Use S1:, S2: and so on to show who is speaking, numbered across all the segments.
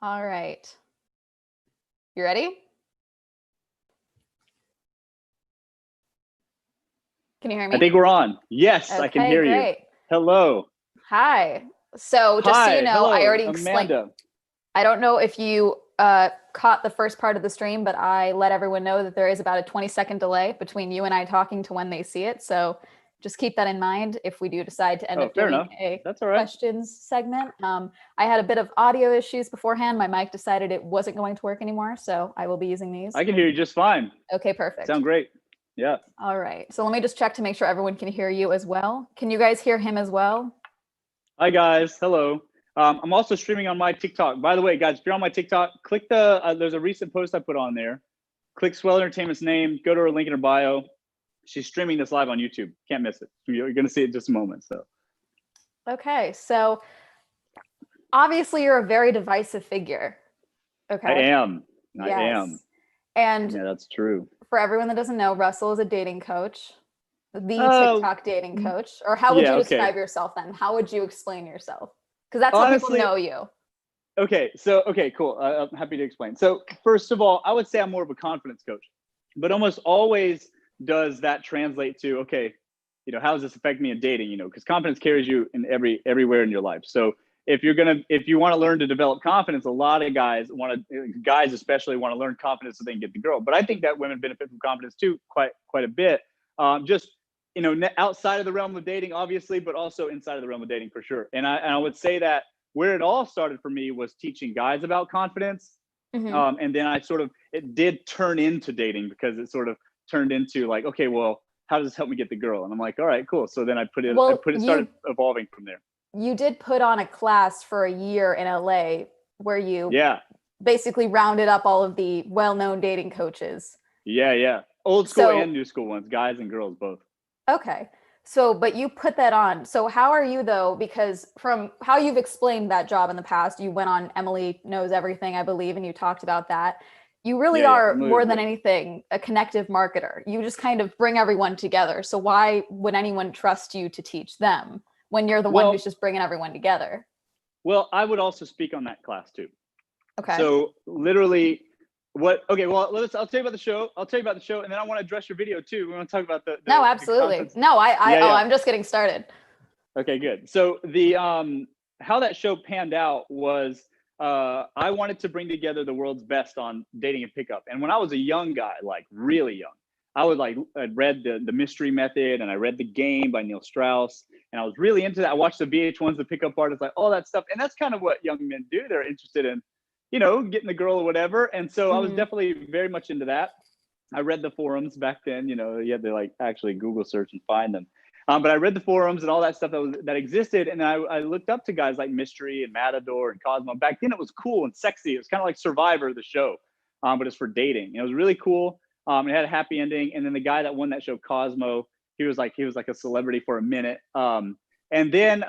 S1: All right. You ready? Can you hear me?
S2: I think we're on. Yes, I can hear you.
S1: Great.
S2: Hello.
S1: Hi. So just so you know,
S2: Hello,
S1: I already explained.
S2: Amanda.
S1: I don't know if you caught the first part of the stream, but I let everyone know that there is about a 20-second delay between you and I talking to when they see it. So just keep that in mind if we do decide to end up doing a
S2: That's all right.
S1: questions segment. I had a bit of audio issues beforehand. My mic decided it wasn't going to work anymore, so I will be using these.
S2: I can hear you just fine.
S1: Okay, perfect.
S2: Sound great. Yeah.
S1: All right. So let me just check to make sure everyone can hear you as well. Can you guys hear him as well?
S2: Hi, guys. Hello. I'm also streaming on my TikTok. By the way, guys, if you're on my TikTok, click there's a recent post I put on there. Click Swell Entertainment's name. Go to her link in her bio. She's streaming this live on YouTube. Can't miss it. You're going to see it in just a moment. So.
S1: Okay. So obviously you're a very divisive figure. Okay.
S2: I am.
S1: Yes.
S2: I am.
S1: And
S2: yeah, that's true.
S1: For everyone that doesn't know, Russell is a dating coach, the TikTok dating coach. Or how would you describe yourself then? How would you explain yourself? Because that's how people know you.
S2: Okay, cool. I'm happy to explain. So first of all, I would say I'm more of a confidence coach, but almost always does that translate to, okay, how does this affect me in dating? Because confidence carries you in everywhere in your life. So if you want to learn to develop confidence, a lot of guys especially want to learn confidence so they can get the girl. But I think that women benefit from confidence too, quite a bit. Just outside of the realm of dating, obviously, but also inside of the realm of dating for sure. And I would say that where it all started for me was teaching guys about confidence. Mm-hmm. And then it did turn into dating because it sort of turned into like, okay, well, how does this help me get the girl? And I'm like, all right, cool. So then started evolving from there.
S1: You did put on a class for a year in LA where you basically rounded up all of the well-known dating coaches.
S2: Yeah. Old school and new school ones, guys and girls both.
S1: Okay. So, but you put that on. So how are you though? Because from how you've explained that job in the past, you went on Emily Knows Everything, I believe, and you talked about that. You really are more than anything a connective marketer. You just kind of bring everyone together. So why would anyone trust you to teach them when you're the one who's just bringing everyone together?
S2: Well, I would also speak on that class too.
S1: Okay.
S2: So literally I'll tell you about the show. And then I want to address your video too. We want to talk about the
S1: No, absolutely. No, I'm just getting started.
S2: Okay, good. So how that show panned out was I wanted to bring together the world's best on dating and pickup. And when I was a young guy, like really young, I'd read the Mystery Method and I read The Game by Neil Strauss. And I was really into that. I watched the VH1s, the pickup artists, like all that stuff. And that's kind of what young men do. They're interested in, getting the girl or whatever. And so I was definitely very much into that. I read the forums back then, you had to like actually Google search and find them. But I read the forums and all that stuff that existed. And I looked up to guys like Mystery and Matador and Cosmo. Back then it was cool and sexy. It was kind of like Survivor, the show, but it's for dating. And it was really cool. It had a happy ending. And then the guy that won that show, Cosmo, he was like a celebrity for a minute. And then,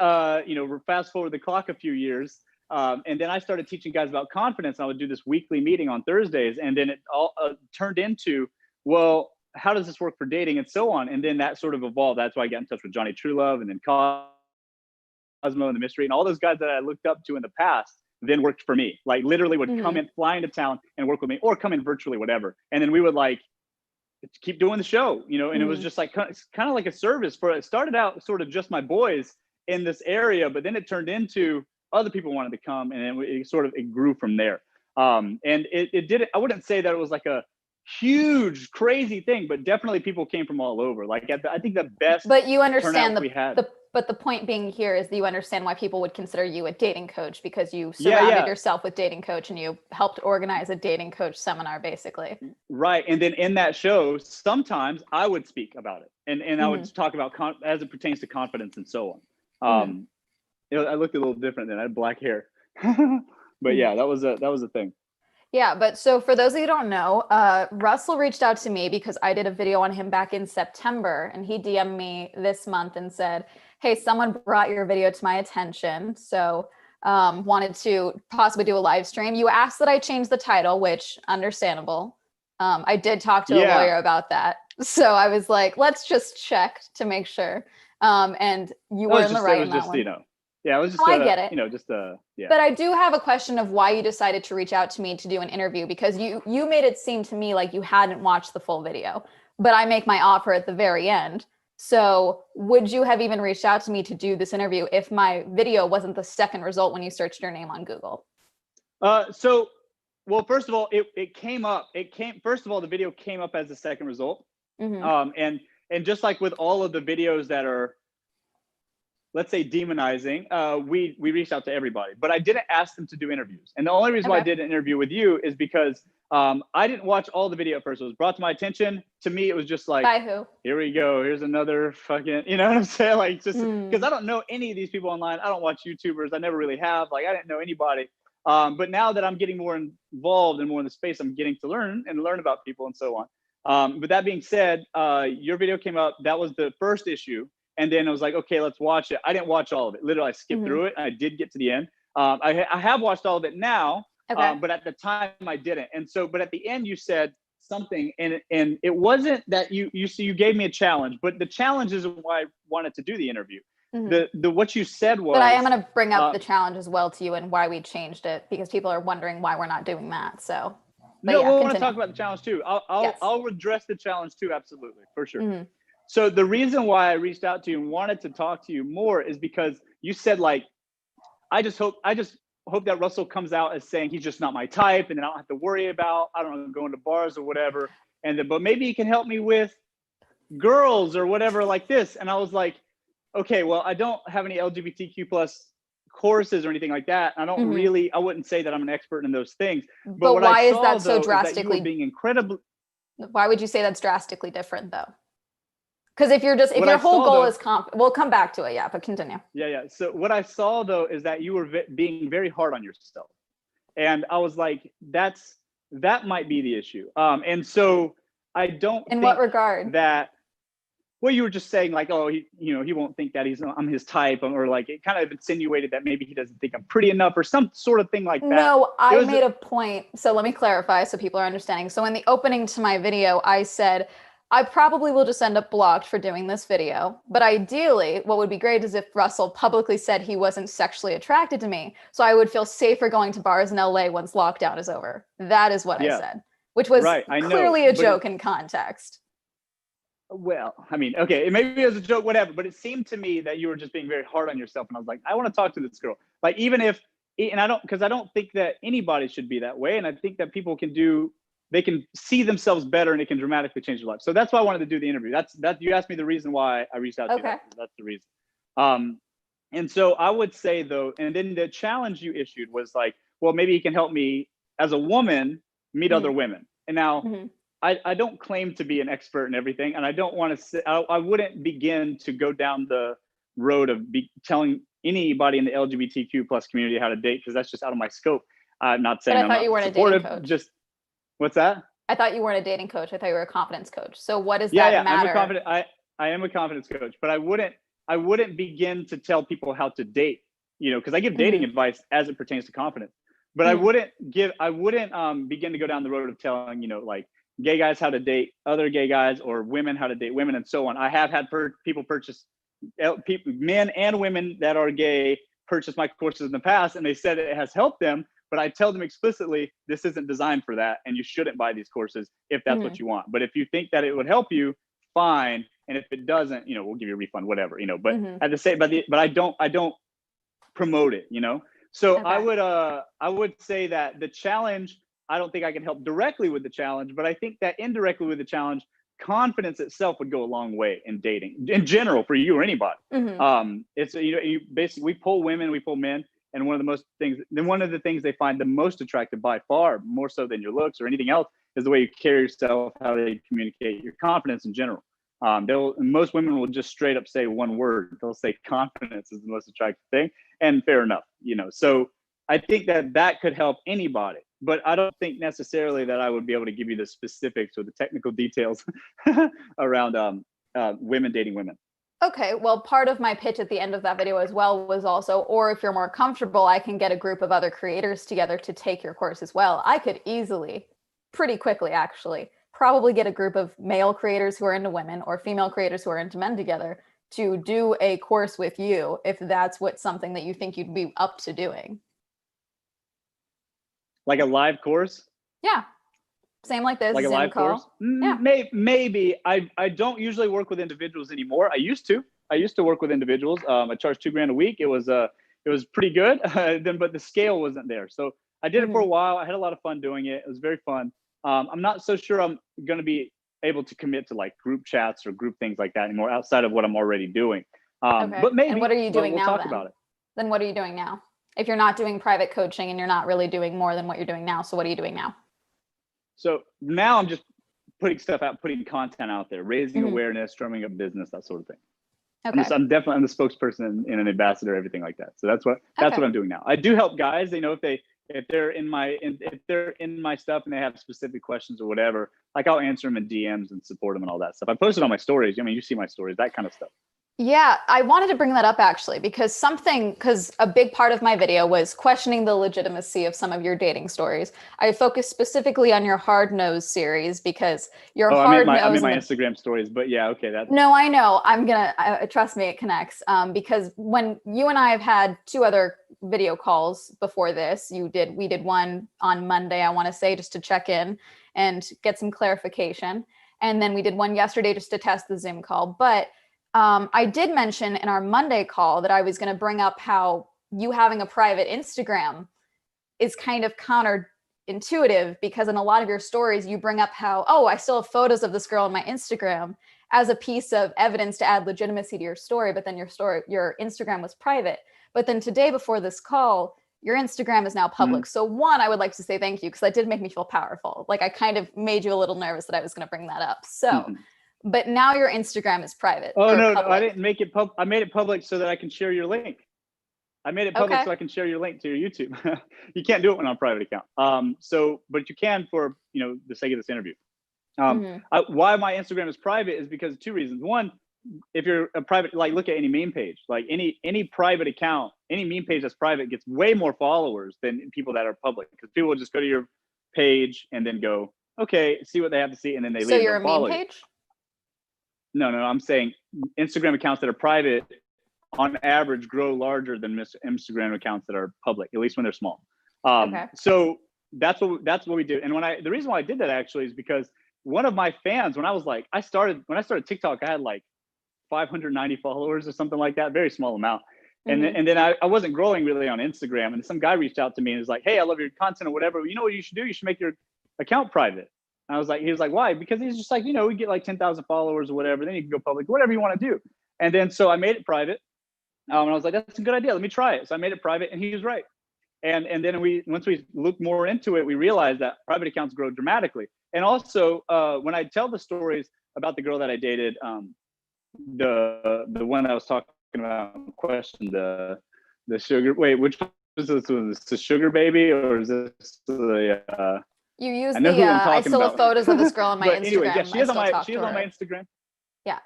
S2: fast forward the clock a few years. And then I started teaching guys about confidence. I would do this weekly meeting on Thursdays. And then it all turned into, well, how does this work for dating and so on? And then that sort of evolved. That's why I got in touch with Johnny Truelove and then Cosmo and the Mystery and all those guys that I looked up to in the past then worked for me. Like literally would come in, fly into town and work with me or come in virtually, whatever. And then we would like keep doing the show, and it was just like kind of like a service it started out sort of just my boys in this area, but then it turned into other people wanted to come and then it grew from there. And it did, I wouldn't say that it was like a huge crazy thing, but definitely people came from all over. Like I think the best,
S1: but you understand but the point being here is that you understand why people would consider you a dating coach because you surrounded yourself with dating coach and you helped organize a dating coach seminar basically.
S2: Right. And then in that show, sometimes I would speak about it and I would talk about as it pertains to confidence and so on. I looked a little different then. I had black hair, but yeah, that was a thing.
S1: Yeah, but so for those of you who don't know, Russell reached out to me because I did a video on him back in September and he DM'd me this month and said, hey, someone brought your video to my attention. So wanted to possibly do a live stream. You asked that I change the title, which understandable. I did talk to a lawyer about that. So I was like, let's just check to make sure. And you were in the right on that one.
S2: Yeah, it was just
S1: I get it.
S2: Yeah.
S1: But I do have a question of why you decided to reach out to me to do an interview, because you made it seem to me like you hadn't watched the full video, but I make my offer at the very end. So would you have even reached out to me to do this interview if my video wasn't the second result when you searched your name on Google?
S2: So, well, first of all, it came up. First of all, the video came up as the second result. And just like with all of the videos that are, let's say, demonizing, we reached out to everybody, but I didn't ask them to do interviews. And the only reason why I did an interview with you is because I didn't watch all the video at first. It was brought to my attention. To me, it was just like,
S1: by who?
S2: Here we go. Here's another fucking, you know what I'm saying? Like, just because I don't know any of these people online. I don't watch YouTubers. I never really have. Like, I didn't know anybody. But now that I'm getting more involved and more in the space, I'm getting to learn about people and so on. But that being said, your video came up. That was the first issue. And then I was like, okay, let's watch it. I didn't watch all of it. Literally, I skipped through it. And I did get to the end. I have watched all of it now, but at the time I didn't. And so, but at the end you said something, and it wasn't that you gave me a challenge, but the challenge isn't why I wanted to do the interview. The what you said was.
S1: But I am going to bring up the challenge as well to you and why we changed it, because people are wondering why we're not doing that. So.
S2: No, we want to talk about the challenge too. I'll address the challenge too, absolutely, for sure. So the reason why I reached out to you and wanted to talk to you more is because you said, like, I just hope that Russell comes out as saying he's just not my type, and then I don't have to worry about, I don't know, going to bars or whatever. And then, but maybe he can help me with girls or whatever like this. And I was like, okay, well, I don't have any LGBTQ plus courses or anything like that. I don't really, I wouldn't say that I'm an expert in those things.
S1: But why is that so drastically?
S2: Is that you were being incredibly.
S1: Why would you say that's drastically different though? Because if your whole goal is we'll come back to it. Yeah, but continue.
S2: Yeah. So what I saw though is that you were being very hard on yourself, and I was like, that might be the issue. And so I don't.
S1: In what regard?
S2: That. Well, you were just saying like, oh, he won't think that I'm his type, or like it kind of insinuated that maybe he doesn't think I'm pretty enough, or some sort of thing like that.
S1: No, I made a point. So let me clarify so people are understanding. So in the opening to my video, I said, I probably will just end up blocked for doing this video. But ideally, what would be great is if Russell publicly said he wasn't sexually attracted to me, so I would feel safer going to bars in LA once lockdown is over. That is what I said, which was clearly a joke in context.
S2: Well, I mean, okay, maybe it was a joke, whatever, but it seemed to me that you were just being very hard on yourself. And I was like, I want to talk to this girl. Like, even if, and I don't think that anybody should be that way. And I think that people they can see themselves better, and it can dramatically change their life. So that's why I wanted to do the interview. That you asked me the reason why I reached out to you. That's the reason. And so I would say though, and then the challenge you issued was like, well, maybe he can help me as a woman meet other women. And now I don't claim to be an expert in everything, and I don't want to say, I wouldn't begin to go down the road of telling anybody in the LGBTQ plus community how to date, because that's just out of my scope. I'm not saying
S1: but I thought you weren't a dating coach.
S2: Just what's that?
S1: I thought you weren't a dating coach. I thought you were a confidence coach. So what does that matter?
S2: I am a confidence coach, but I wouldn't begin to tell people how to date, because I give dating advice as it pertains to confidence. But I wouldn't begin to go down the road of telling, like, gay guys how to date other gay guys, or women how to date women, and so on. I have had people purchase, men and women that are gay, purchase my courses in the past, and they said it has helped them. But I tell them explicitly, this isn't designed for that, and you shouldn't buy these courses if that's what you want. But if you think that it would help you, fine. And if it doesn't, we'll give you a refund, whatever. But at the same, but I don't promote it. So I would say that the challenge, I don't think I can help directly with the challenge, but I think that indirectly with the challenge, confidence itself would go a long way in dating in general for you or anybody. It's, you basically, we pull women, we pull men. And one of the things they find the most attractive, by far, more so than your looks or anything else, is the way you carry yourself, how they communicate, your confidence in general. Most women will just straight up say one word. They'll say confidence is the most attractive thing, and fair enough, So I think that could help anybody, but I don't think necessarily that I would be able to give you the specifics or the technical details around women dating women.
S1: Okay, well, part of my pitch at the end of that video as well was also, or if you're more comfortable, I can get a group of other creators together to take your course as well. I could easily, pretty quickly actually, probably get a group of male creators who are into women or female creators who are into men together to do a course with you if that's what something that you think you'd be up to doing.
S2: Like a live course?
S1: Yeah. Same like this
S2: Like a
S1: Zoom
S2: live
S1: call.
S2: course?
S1: Yeah.
S2: Maybe. I don't usually work with individuals anymore. I used to work with individuals. I charged $2,000 a week. It was pretty good. But the scale wasn't there. So I did it for a while. I had a lot of fun doing it. It was very fun. I'm not so sure I'm going to be able to commit to like group chats or group things like that anymore outside of what I'm already doing.
S1: Okay.
S2: But maybe.
S1: And what are you doing
S2: we'll
S1: now
S2: talk about it.
S1: Then what are you doing now? If you're not doing private coaching and you're not really doing more than what you're doing now, so what are you doing now?
S2: So now I'm just putting stuff out, putting content out there, raising awareness, drumming up business, that sort of thing.
S1: Okay.
S2: I'm the spokesperson and an ambassador, everything like that. So that's what I'm doing now. I do help guys. They know if they're in my stuff and they have specific questions or whatever, like I'll answer them in DMs and support them and all that stuff. I posted on my stories. I mean, you see my stories, that kind of stuff.
S1: Yeah, I wanted to bring that up actually, because a big part of my video was questioning the legitimacy of some of your dating stories. I focused specifically on your hard nose series because your hard nose.
S2: I mean my Instagram stories, but yeah, okay.
S1: No, I know. Trust me, it connects. Because when you and I have had 2 other video calls before this, we did one on Monday, I want to say, just to check in and get some clarification. And then we did one yesterday just to test the Zoom call. But I did mention in our Monday call that I was going to bring up how you having a private Instagram is kind of counterintuitive, because in a lot of your stories, you bring up how, I still have photos of this girl on my Instagram as a piece of evidence to add legitimacy to your story. But then your Instagram was private. But then today before this call, your Instagram is now public. So one, I would like to say thank you, because that did make me feel powerful. Like I kind of made you a little nervous that I was going to bring that up. So. But now your Instagram is private.
S2: Oh, no, I didn't make it public. I made it public so that I can share your link. I made it public so I can share your link to your YouTube. You can't do it when on a private account. But you can for, the sake of this interview. Why my Instagram is private is because of 2 reasons. One, if you're a private, like look at any meme page, like any private account, any meme page that's private gets way more followers than people that are public, because people will just go to your page and then go, okay, see what they have to see. And then they leave.
S1: So you're a meme page?
S2: No, I'm saying Instagram accounts that are private on average grow larger than Instagram accounts that are public, at least when they're small. So that's what we do. And the reason why I did that actually is because one of my fans, when I started TikTok, I had like 590 followers or something like that, very small amount. And then I wasn't growing really on Instagram. And some guy reached out to me and was like, hey, I love your content or whatever. You know what you should do? You should make your account private. And he was like, why? Because he's just like, we get like 10,000 followers or whatever. Then you can go public, whatever you want to do. And then, so I made it private. And I was like, that's a good idea. Let me try it. So I made it private, and he was right. And then once we looked more into it, we realized that private accounts grow dramatically. And also when I tell the stories about the girl that I dated, the one I was talking about, question the sugar, wait, which was this? Was this the sugar baby, or is this the,
S1: you use I still have photos of this girl on my Instagram.
S2: Anyway, yeah, she is on my Instagram.
S1: Yeah.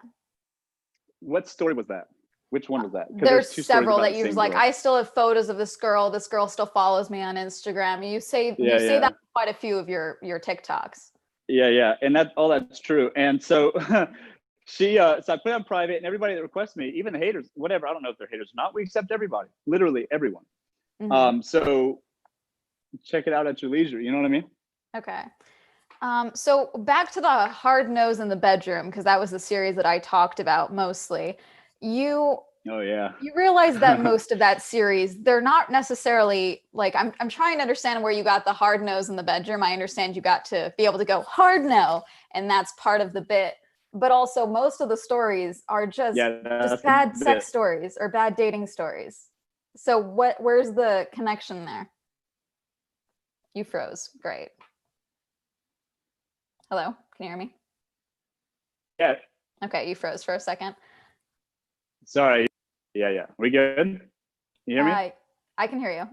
S2: What story was that? Which one was that?
S1: There's several that you was like, I still have photos of this girl. This girl still follows me on Instagram. You say that quite a few of your TikToks.
S2: Yeah. And that's true. And so so I put it on private, and everybody that requests me, even the haters, whatever, I don't know if they're haters or not, we accept everybody, literally everyone. So check it out at your leisure. You know what I mean?
S1: Okay. So back to the hard nose in the bedroom, because that was the series that I talked about mostly. You realize that most of that series, they're not necessarily like, I'm trying to understand where you got the hard nose in the bedroom. I understand you got to be able to go hard no, and that's part of the bit. But also most of the stories are just bad sex stories or bad dating stories. So where's the connection there? You froze. Great. Hello, can you hear me?
S2: Yeah.
S1: Okay, you froze for a second.
S2: Sorry. Yeah. We good? You hear me?
S1: I can hear you.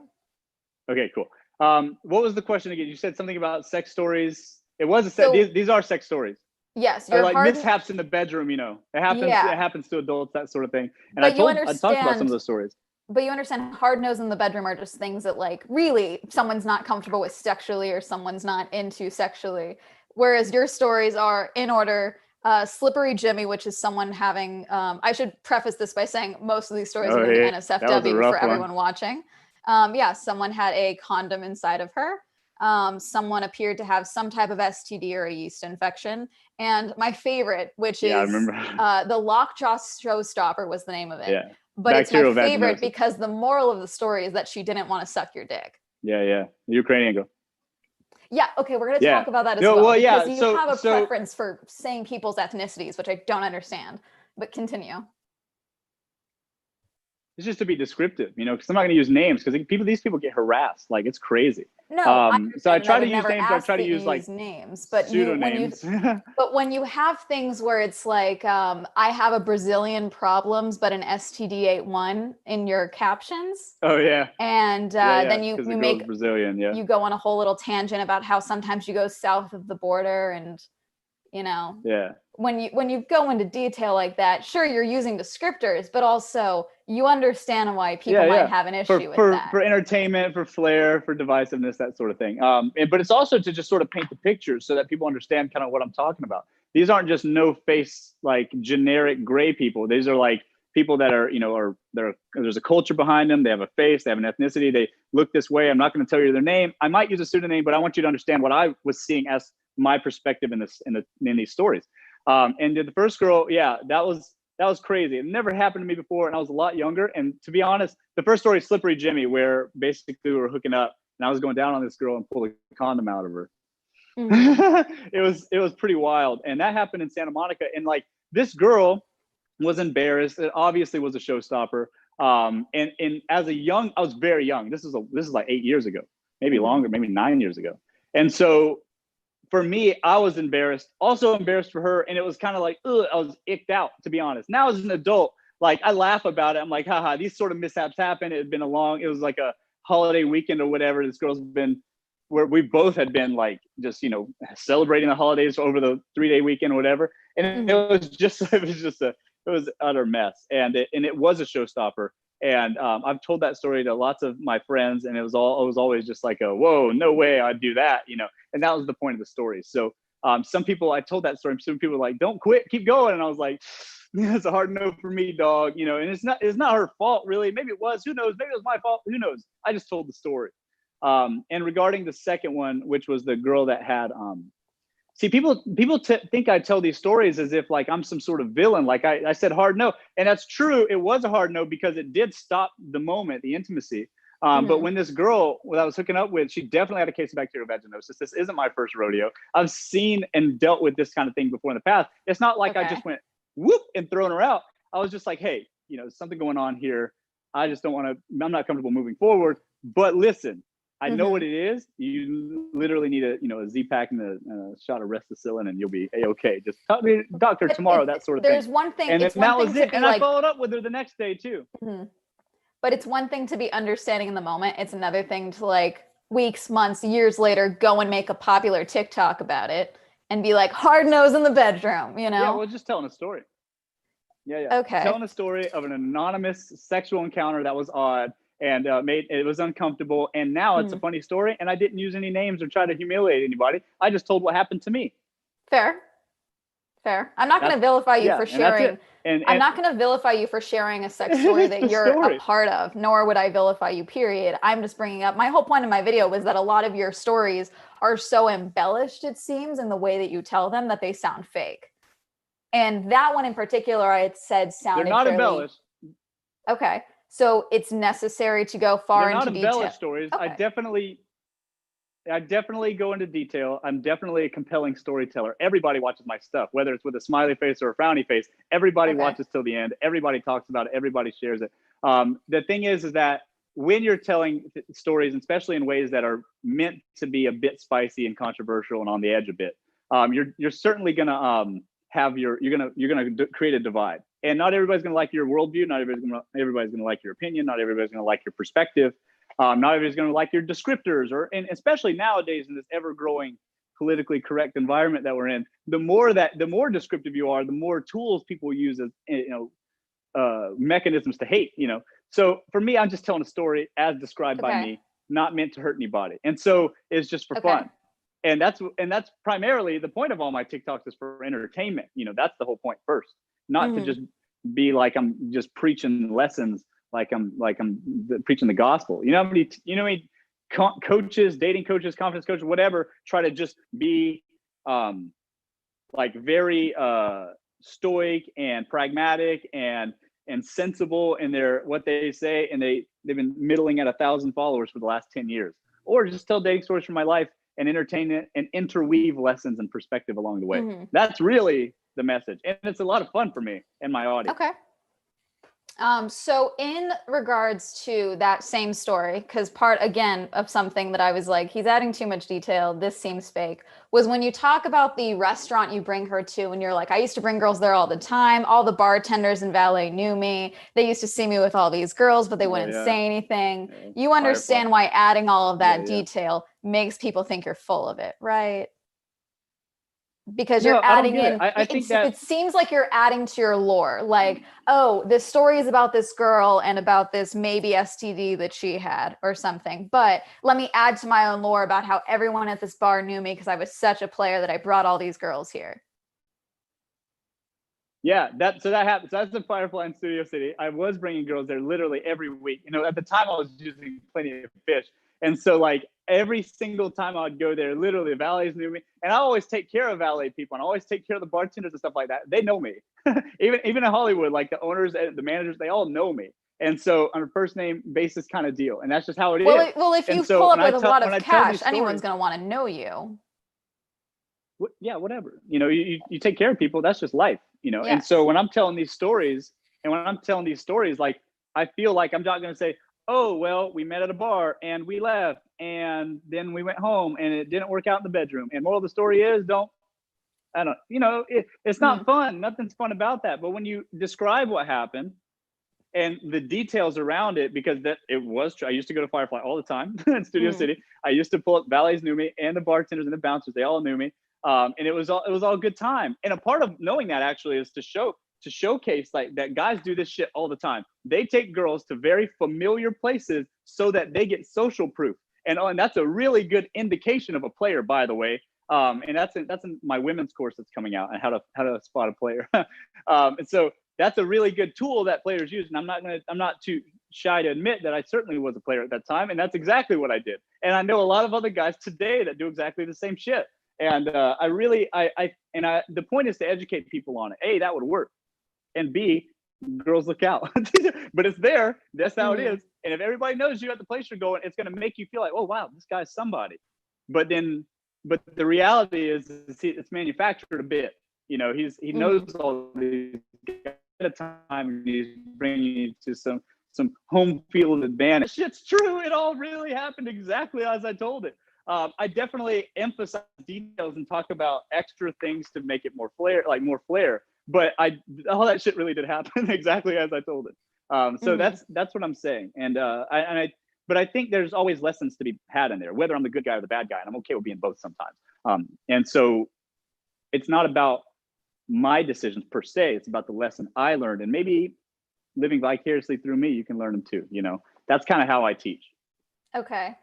S2: Okay, cool. What was the question again? You said something about sex stories. It was these are sex stories.
S1: Yes,
S2: you're like mishaps in the bedroom. It happens. It happens to adults, that sort of thing. And I talked about some of those stories.
S1: But you understand, hard nose in the bedroom are just things that, like, really someone's not comfortable with sexually, or someone's not into sexually. Whereas your stories are in order, Slippery Jimmy, which is someone having, I should preface this by saying most of these stories are in the
S2: That was a
S1: NSFW
S2: rough
S1: for everyone watching. Yeah, someone had a condom inside of her. Someone appeared to have some type of STD or a yeast infection. And my favorite, which
S2: I
S1: is
S2: remember.
S1: the Lockjaw Showstopper was the name of it.
S2: Yeah.
S1: But it's my
S2: Bacterial
S1: favorite
S2: vaginosis.
S1: because the moral of the story is that she didn't want to suck your dick.
S2: Yeah. Ukrainian girl.
S1: Yeah, okay, we're going to talk about that as
S2: No,
S1: well.
S2: well, yeah,
S1: Because you have a preference for saying people's ethnicities, which I don't understand. But continue.
S2: It's just to be descriptive, because I'm not going to use names because these people get harassed. Like, it's crazy.
S1: No, I
S2: so I try
S1: would
S2: to use
S1: never
S2: names. I
S1: ask
S2: try to
S1: that
S2: use
S1: you
S2: like
S1: names, but
S2: pseudonyms.
S1: when you have things where it's like, I have a Brazilian problems, but an STD ain't one in your captions.
S2: Oh yeah.
S1: And then you make
S2: Brazilian. Yeah.
S1: You go on a whole little tangent about how sometimes you go south of the border, and
S2: Yeah.
S1: When you go into detail like that, sure, you're using descriptors, but also you understand why people might have an issue with that.
S2: For entertainment, for flair, for divisiveness, that sort of thing. But it's also to just sort of paint the picture so that people understand kind of what I'm talking about. These aren't just no face, like generic gray people. These are like people that are, there's a culture behind them. They have a face, they have an ethnicity, they look this way. I'm not going to tell you their name. I might use a pseudonym, but I want you to understand what I was seeing as my perspective in these stories. And the first girl, that was crazy. It never happened to me before, and I was a lot younger. And to be honest, the first story is Slippery Jimmy, where basically we were hooking up, and I was going down on this girl and pulled a condom out of her. Mm-hmm. It was pretty wild, and that happened in Santa Monica. And like, this girl was embarrassed. It obviously was a showstopper. And as I was very young. This is like 8 years ago, maybe longer, maybe 9 years ago. And so for me, I was embarrassed, also embarrassed for her. And it was kind of like, ugh, I was icked out, to be honest. Now as an adult, like, I laugh about it. I'm like, haha, these sort of mishaps happen. It was like a holiday weekend or whatever. This girl's been, where we both had been like, just, celebrating the holidays over the 3-day weekend or whatever. And it was utter mess. And it was a showstopper. And I've told that story to lots of my friends, and it was always just like whoa, no way I'd do that, and that was the point of the story. So some people, I told that story, some people were like, don't quit, keep going. And I was like, it's a hard no for me, dog, and it's not her fault, really. Maybe it was, who knows, maybe it was my fault, who knows. I just told the story. And regarding the second one, which was the girl that had see, people think I tell these stories as if like I'm some sort of villain. Like I said hard no. And that's true. It was a hard no because it did stop the moment, the intimacy. But when this girl that I was hooking up with, she definitely had a case of bacterial vaginosis. This isn't my first rodeo. I've seen and dealt with this kind of thing before in the past. It's not like I just went whoop and thrown her out. I was just like, hey, there's something going on here. I just I'm not comfortable moving forward. But listen, I know what it is. You literally need a Z-Pack and a shot of Resticillin, and you'll be a-okay. Just talk to the doctor tomorrow, that sort of thing.
S1: There's one thing.
S2: And that was it. And I followed up with her the next day too.
S1: But it's one thing to be understanding in the moment. It's another thing to, like, weeks, months, years later, go and make a popular TikTok about it and be like, hard nose in the bedroom,
S2: Yeah, well, just telling a story. Yeah.
S1: Okay.
S2: Telling a story of an anonymous sexual encounter that was odd. And it was uncomfortable, and now it's a funny story. And I didn't use any names or try to humiliate anybody. I just told what happened to me.
S1: Fair. I'm not going to vilify you for sharing. I'm not going to vilify you for sharing a sex story that you're a part of. Nor would I vilify you. Period. I'm just bringing up, my whole point of my video was that a lot of your stories are so embellished, it seems, in the way that you tell them, that they sound fake. And that one in particular, I had said sounded.
S2: They're not embellished.
S1: Okay. So it's necessary to go far into detail.
S2: They're not embellished stories. Okay. I definitely go into detail. I'm definitely a compelling storyteller. Everybody watches my stuff, whether it's with a smiley face or a frowny face. Everybody watches till the end. Everybody talks about it. Everybody shares it. The thing is that when you're telling stories, especially in ways that are meant to be a bit spicy and controversial and on the edge a bit, you're certainly gonna you're gonna create a divide. And not everybody's going to like your worldview. Not everybody's going to like your opinion. Not everybody's going to like your perspective. Not everybody's going to like your descriptors. And especially nowadays in this ever-growing politically correct environment that we're in, the more descriptive you are, the more tools people use as mechanisms to hate. So for me, I'm just telling a story as described by me, not meant to hurt anybody. And so it's just for fun. And that's primarily the point of all my TikToks, is for entertainment. That's the whole point first, not to just be like I'm just preaching lessons, like I'm preaching the gospel. You know how many coaches, dating coaches, confidence coaches, whatever, try to just be like very stoic and pragmatic and sensible in what they say, and they've been middling at 1,000 followers for the last 10 years. Or just tell dating stories from my life and entertain it and interweave lessons and perspective along the way. That's really the message, and it's a lot of fun for me and my audience.
S1: Okay. So in regards to that same story, because part again of something that I was like, he's adding too much detail, this seems fake, was when you talk about the restaurant you bring her to, and you're like, I used to bring girls there all the time. All the bartenders and valet knew me. They used to see me with all these girls, but they wouldn't say anything. Yeah. You understand why adding all of that detail makes people think you're full of it, right? Because you're adding in,
S2: I think that
S1: it seems like you're adding to your lore. Like, oh, this story is about this girl and about this maybe STD that she had or something. But let me add to my own lore about how everyone at this bar knew me because I was such a player that I brought all these girls here.
S2: Yeah, that happens. So that's the Firefly in Studio City. I was bringing girls there literally every week. At the time I was using Plenty of Fish. And so like every single time I'd go there, literally the valets knew me. And I always take care of valet people, and I always take care of the bartenders and stuff like that. They know me. even in Hollywood, like the owners and the managers, they all know me. And so on a first name basis kind of deal. And that's just how it is.
S1: Well, if you pull up with a lot of cash, anyone's going to want to know you.
S2: Yeah, whatever. You take care of people. That's just life, Yes. And so when I'm telling these stories, like, I feel like I'm not going to say, oh, well, we met at a bar and we left and then we went home and it didn't work out in the bedroom. And moral of the story is it's not fun. Nothing's fun about that. But when you describe what happened and the details around it, because it was true. I used to go to Firefly all the time in Studio City. I used to pull up, valets knew me, and the bartenders and the bouncers, they all knew me. And it was all a good time. And a part of knowing that actually is to showcase like that guys do this shit all the time. They take girls to very familiar places so that they get social proof. And that's a really good indication of a player, by the way. And that's in my women's course that's coming out, and how to spot a player. And so that's a really good tool that players use. And I'm not too shy to admit that I certainly was a player at that time. And that's exactly what I did. And I know a lot of other guys today that do exactly the same shit. And the point is to educate people on it. A, that would work. And B, girls look out. But it's there. That's how it is. And if everybody knows you at the place you're going, it's going to make you feel like, oh, wow, this guy's somebody. But the reality is it's manufactured a bit. He knows all these guys at a time, and he's bringing you to some home field advantage. Shit's true. It all really happened exactly as I told it. I definitely emphasize details and talk about extra things to make it more flair. But all that shit really did happen exactly as I told it. So that's what I'm saying. And but I think there's always lessons to be had in there, whether I'm the good guy or the bad guy, and I'm okay with being both sometimes. And so it's not about my decisions per se. It's about the lesson I learned, and maybe living vicariously through me, you can learn them too. That's kind of how I teach.
S1: Okay.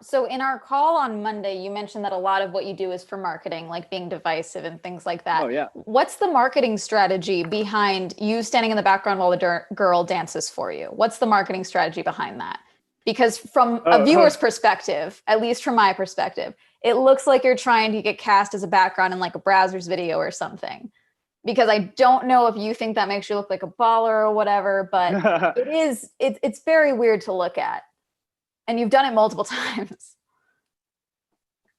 S1: So in our call on Monday, you mentioned that a lot of what you do is for marketing, like being divisive and things like that.
S2: Oh, yeah.
S1: What's the marketing strategy behind you standing in the background while the girl dances for you? What's the marketing strategy behind that? Because from a viewer's perspective, at least from my perspective, it looks like you're trying to get cast as a background in like a Brazzers video or something. Because I don't know if you think that makes you look like a baller or whatever, but it's very weird to look at. And you've done it multiple times.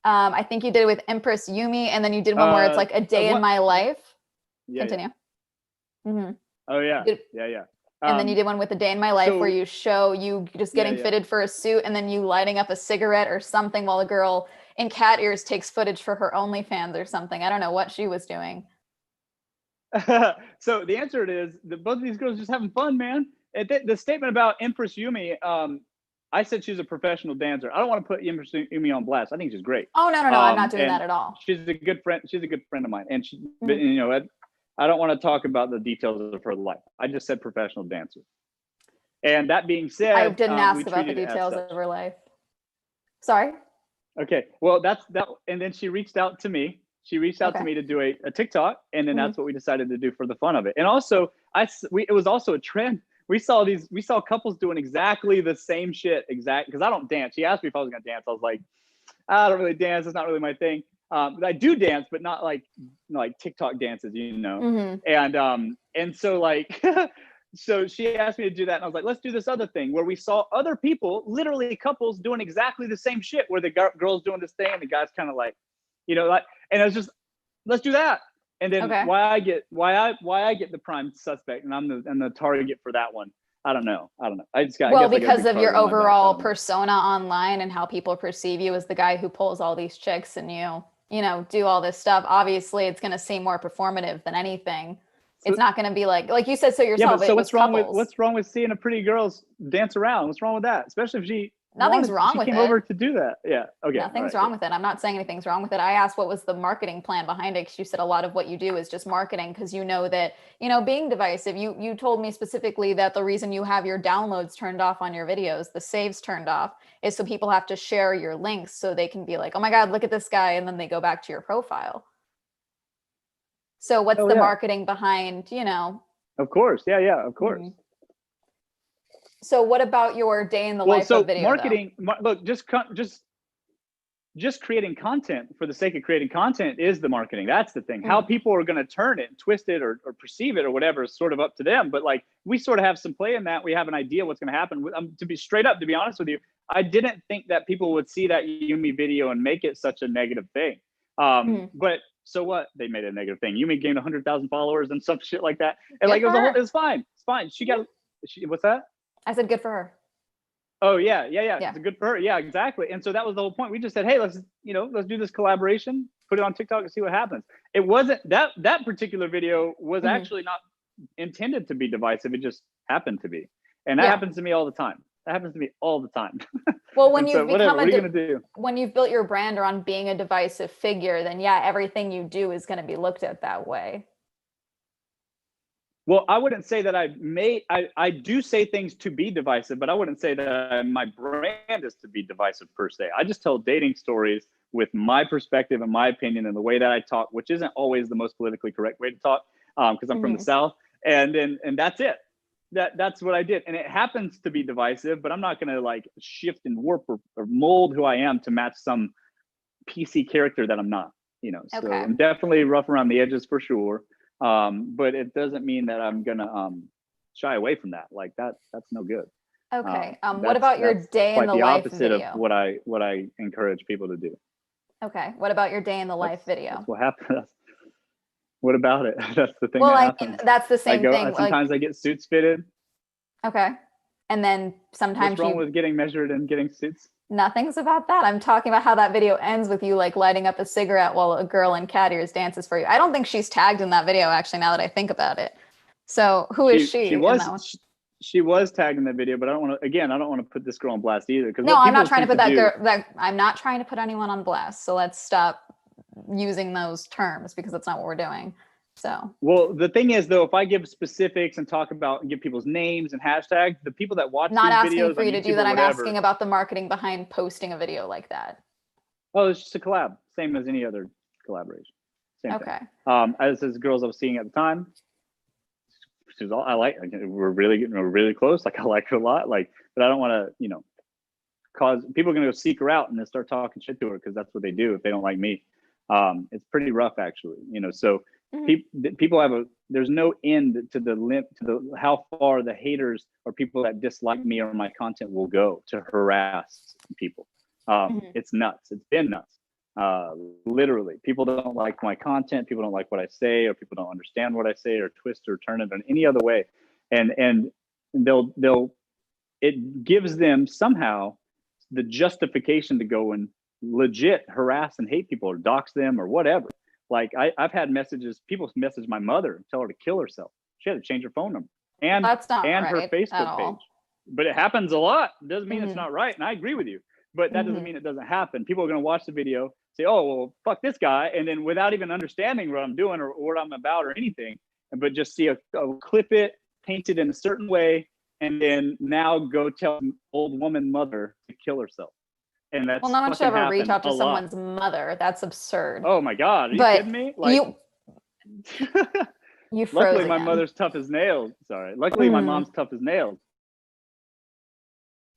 S1: I think you did it with Empress Yumi, and then you did one where it's like a day in my life.
S2: Yeah,
S1: Continue.
S2: Yeah. Mm-hmm. Oh, yeah. Yeah.
S1: And then you did one with a day in my life where you show you just getting fitted for a suit, and then you lighting up a cigarette or something while a girl in cat ears takes footage for her OnlyFans or something. I don't know what she was doing.
S2: So the answer is that both of these girls just having fun, man. The statement about Empress Yumi, I said she's a professional dancer. I don't want to put Empress Yumi on blast. I think she's great.
S1: Oh, no. I'm not doing that at all.
S2: She's a good friend. She's a good friend of mine. And I don't want to talk about the details of her life. I just said professional dancer. And that being said,
S1: I didn't ask about the details of her life. Sorry?
S2: Okay. Well, that's that. And then she reached out to me. She reached out to
S1: Okay.
S2: me to do a TikTok, and then
S1: Mhm.
S2: that's what we decided to do for the fun of it. And also, it was also a trend. We saw couples doing exactly the same shit. Because I don't dance. She asked me if I was gonna dance. I was like, I don't really dance. It's not really my thing. But I do dance, but not like TikTok dances, you know.
S1: Mhm.
S2: And so like so she asked me to do that, and I was like, let's do this other thing where we saw other people, literally couples, doing exactly the same shit, where the girl's doing this thing and the guy's kind of like, you know, like, and I was just, let's do that. And then
S1: Okay.
S2: why I get the prime suspect and I'm the target for that one. I don't know. I just got, I
S1: Well,
S2: guess I got a
S1: because
S2: big
S1: of your
S2: target on my back. I
S1: overall
S2: don't know.
S1: persona online and how people perceive you as the guy who pulls all these chicks and you know, do all this stuff. Obviously, it's going to seem more performative than anything.
S2: So,
S1: It's not going to be like you said so
S2: yeah,
S1: yourself,
S2: but so
S1: it was couples.
S2: what's wrong with seeing a pretty girl dance around? What's wrong with that? Especially if
S1: Nothing's wrong
S2: she
S1: with
S2: came
S1: it.
S2: over to do that. Yeah. Okay. All
S1: Nothing's
S2: right.
S1: wrong with it. I'm not saying anything's wrong with it. I asked what was the marketing plan behind it, because you said a lot of what you do is just marketing, because you know that, being divisive. You told me specifically that the reason you have your downloads turned off on your videos, the saves turned off, is so people have to share your links so they can be like, oh my God, look at this guy. And then they go back to your profile. So what's
S2: Oh
S1: the
S2: yeah.
S1: marketing behind,
S2: Of course. Yeah. Yeah. Of course.
S1: Mhm. So what about your day in the
S2: Well,
S1: life of
S2: so
S1: video though?
S2: marketing, look, just creating content for the sake of creating content is the marketing. That's the thing. How
S1: Mm.
S2: people are going to turn it, twist it, or perceive it, or whatever is sort of up to them. But like, we sort of have some play in that. We have an idea what's going to happen. To be straight up, to be honest with you, I didn't think that people would see that Yumi video and make it such a negative thing.
S1: Mm.
S2: But so what? They made it a negative thing. Yumi gained 100,000 followers and some shit like that. And
S1: Good
S2: like,
S1: for her.
S2: it was fine. It's fine. What's that?
S1: I said good for her.
S2: Oh yeah.
S1: Yeah.
S2: It's good for her. Yeah, exactly. And so that was the whole point. We just said, hey, let's do this collaboration, put it on TikTok and see what happens. It wasn't that particular video was
S1: Mhm.
S2: actually not intended to be divisive. It just happened to be. And that
S1: Yeah.
S2: happens to me all the time.
S1: Well, when
S2: And
S1: you've
S2: so whatever,
S1: become
S2: what are you gonna do?
S1: when you've built your brand around being a divisive figure, then yeah, everything you do is going to be looked at that way.
S2: Well, I wouldn't say that I do say things to be divisive, but I wouldn't say that my brand is to be divisive per se. I just tell dating stories with my perspective and my opinion and the way that I talk, which isn't always the most politically correct way to talk, because I'm from the
S1: Mhm.
S2: South, and that's it. That's what I did, and it happens to be divisive, but I'm not gonna like shift and warp or mold who I am to match some PC character that I'm not. So
S1: Okay.
S2: I'm definitely rough around the edges for sure. But it doesn't mean that I'm gonna shy away from that. Like that's no good.
S1: Okay. What
S2: That's
S1: about your day in
S2: quite
S1: the
S2: the
S1: life
S2: opposite of
S1: video?
S2: what I encourage people to do.
S1: Okay. What about your day in the life
S2: That's
S1: video?
S2: what happens. What about it? That's the thing
S1: Well,
S2: that
S1: I mean,
S2: happens.
S1: that's the same thing. Like,
S2: Sometimes I get suits fitted.
S1: okay. And then
S2: What's
S1: sometimes
S2: wrong with getting measured and getting suits?
S1: nothing's about that. I'm talking about how that video ends with you like lighting up a cigarette while a girl in cat ears dances for you. I don't think she's tagged in that video, actually, now that I think about it. So who is
S2: She
S1: she in that one?
S2: she was tagged in that video, but I don't want to put this girl on blast either, because
S1: No,
S2: what
S1: I'm not
S2: people
S1: trying to
S2: tend
S1: put
S2: to
S1: that
S2: do.
S1: girl I'm not trying to put anyone on blast. So let's stop using those terms, because that's not what we're doing. So,
S2: Well, the thing is, though, if I give specifics and talk about and give people's names and hashtags, the people that watch
S1: not
S2: these
S1: asking
S2: videos
S1: for
S2: on
S1: you to do
S2: YouTube
S1: that.
S2: or
S1: I'm
S2: whatever,
S1: asking about the marketing behind posting a video like that.
S2: oh, it's just a collab, same as any other collaboration, same thing.
S1: Okay.
S2: As girls I was seeing at the time, she was all I like. We're really close. Like I like her a lot. Like, but I don't want to, cause people are gonna go seek her out and then start talking shit to her, because that's what they do if they don't like me. It's pretty rough, actually. So people have there's no end to how far the haters or people that dislike me or my content will go to harass people. It's nuts. It's been nuts. Literally, people don't like my content. People don't like what I say, or people don't understand what I say, or twist or turn it in any other way, and it gives them somehow the justification to go and legit harass and hate people or dox them or whatever. Like I've had people message my mother and tell her to kill herself. She had to change her phone number and
S1: That's not
S2: her
S1: right at
S2: Facebook page.
S1: all.
S2: But it happens a lot. It doesn't mean it's
S1: Mhm.
S2: not right. And I agree with you. But that doesn't
S1: Mhm.
S2: mean it doesn't happen. People are going to watch the video, say, oh, well, fuck this guy. And then without even understanding what I'm doing or what I'm about or anything, but just see a clip it, paint it in a certain way, and then now go tell an old woman mother to kill herself. and
S1: Well,
S2: that's
S1: no one should
S2: fucking
S1: ever reach
S2: happened
S1: out
S2: a
S1: to
S2: lot.
S1: someone's mother. That's absurd.
S2: Oh my God, are you
S1: But
S2: kidding me? Like,
S1: you froze
S2: luckily my
S1: again.
S2: mother's tough as nails. Sorry, luckily my
S1: Mm,
S2: mom's tough as nails.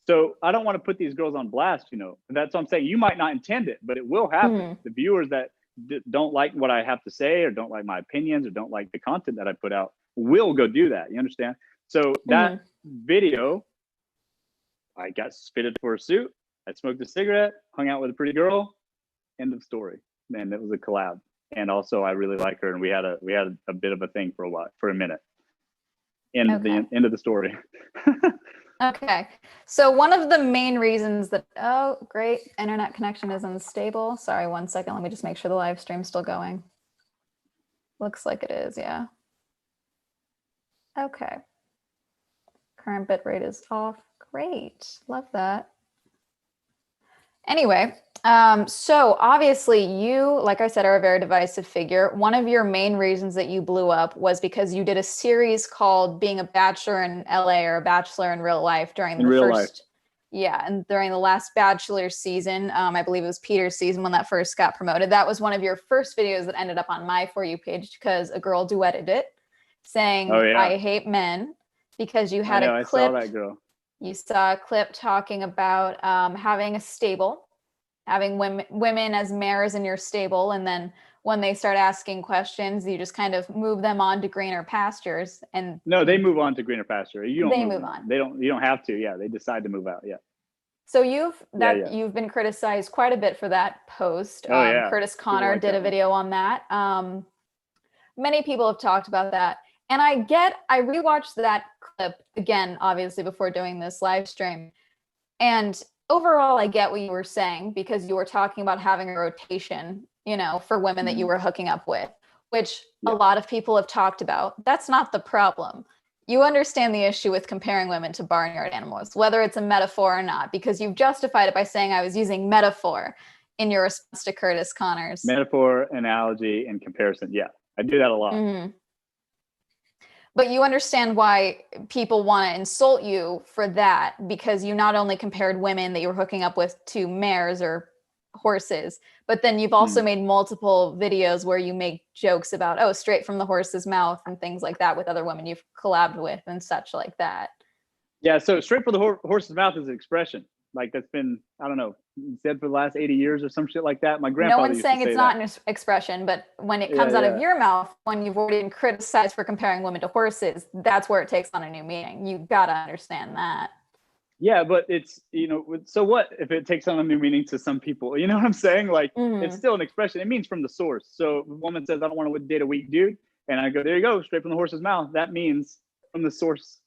S2: So I don't want to put these girls on blast, That's what I'm saying. You might not intend it, but it will happen.
S1: mm,
S2: The viewers that don't like what I have to say, or don't like my opinions, or don't like the content that I put out will go do that. You understand? So that
S1: mm.
S2: video, I got fitted for a suit. I smoked a cigarette, hung out with a pretty girl. End of story. And it was a collab. And also, I really like her, and we had a bit of a thing for a minute.
S1: Okay.
S2: End of the story.
S1: Okay. So one of the main reasons that, oh, great, internet connection is unstable. Sorry, 1 second. Let me just make sure the live stream's still going. Looks like it is, yeah. Okay. Current bitrate is off. Great. Love that. Anyway, so obviously you, like I said, are a very divisive figure. One of your main reasons that you blew up was because you did a series called Being a Bachelor in LA or a Bachelor in Real Life during
S2: In
S1: the
S2: real
S1: first,
S2: life.
S1: yeah, and during the last Bachelor season. I believe it was Peter's season when that first got promoted. That was one of your first videos that ended up on my For You page because a girl duetted it saying,
S2: Oh yeah.
S1: I hate men, because you had a
S2: I saw
S1: clip.
S2: that girl.
S1: You saw a clip talking about having a stable, having women as mares in your stable, and then when they start asking questions, you just kind of move them on to greener pastures. And
S2: no, they move on to greener pasture. You don't move them on. You don't have to. Yeah, they decide to move out. Yeah.
S1: So
S2: Yeah.
S1: you've been criticized quite a bit for that post.
S2: Oh yeah.
S1: Curtis
S2: People
S1: Connor
S2: like
S1: did
S2: that
S1: a video on that. Many people have talked about that. And I rewatched that clip again, obviously, before doing this live stream. And overall, I get what you were saying, because you were talking about having a rotation, for women that you were hooking up with, which a lot of people have talked about. That's not the problem. You understand the issue with comparing women to barnyard animals, whether it's a metaphor or not, because you've justified it by saying I was using metaphor in your response to Curtis Connor's.
S2: Metaphor, analogy, and comparison. Yeah, I do that a lot.
S1: Mm-hmm. But you understand why people want to insult you for that, because you not only compared women that you were hooking up with to mares or horses, but then you've also made multiple videos where you make jokes about, oh, straight from the horse's mouth and things like that with other women you've collabed with and such like that.
S2: Yeah, so straight from the horse's mouth is an expression. Like that's been, I don't know, said for the last 80 years or some shit like that. My grandfather
S1: No one's
S2: used
S1: saying
S2: to say
S1: it's not
S2: that.
S1: an expression, but when it comes out of your mouth, when you've already been criticized for comparing women to horses, that's where it takes on a new meaning. You gotta understand that.
S2: Yeah, but it's, so what if it takes on a new meaning to some people? You know what I'm saying? Like, it's still an expression. It means from the source. So if a woman says, I don't want to date a weak dude, and I go, there you go, straight from the horse's mouth. That means from the source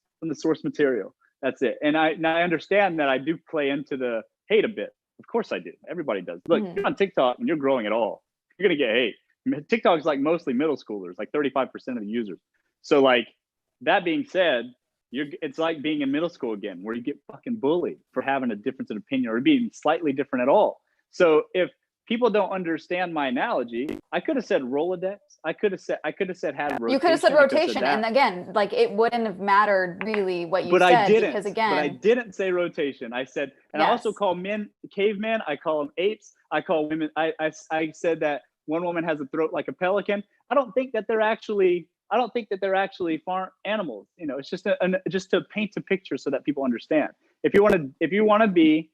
S2: material. That's it. And I understand that I do play into the hate a bit. Of course I do. Everybody does. Look, you're on TikTok and you're growing at all, you're going to get hate. TikTok is like mostly middle schoolers, like 35% of the users. So like, that being said, it's like being in middle school again, where you get fucking bullied for having a difference in opinion or being slightly different at all. So if people don't understand my analogy, I could have said Rolodex. I could have said had rotation.
S1: You could have said rotation, and again, like it wouldn't have mattered really what you said.
S2: I didn't.
S1: Because again,
S2: but I didn't say rotation. I said, and I also call men cavemen. I call them apes. I call women. I said that one woman has a throat like a pelican. I don't think that they're actually farm animals. It's just just to paint a picture so that people understand. If you want to be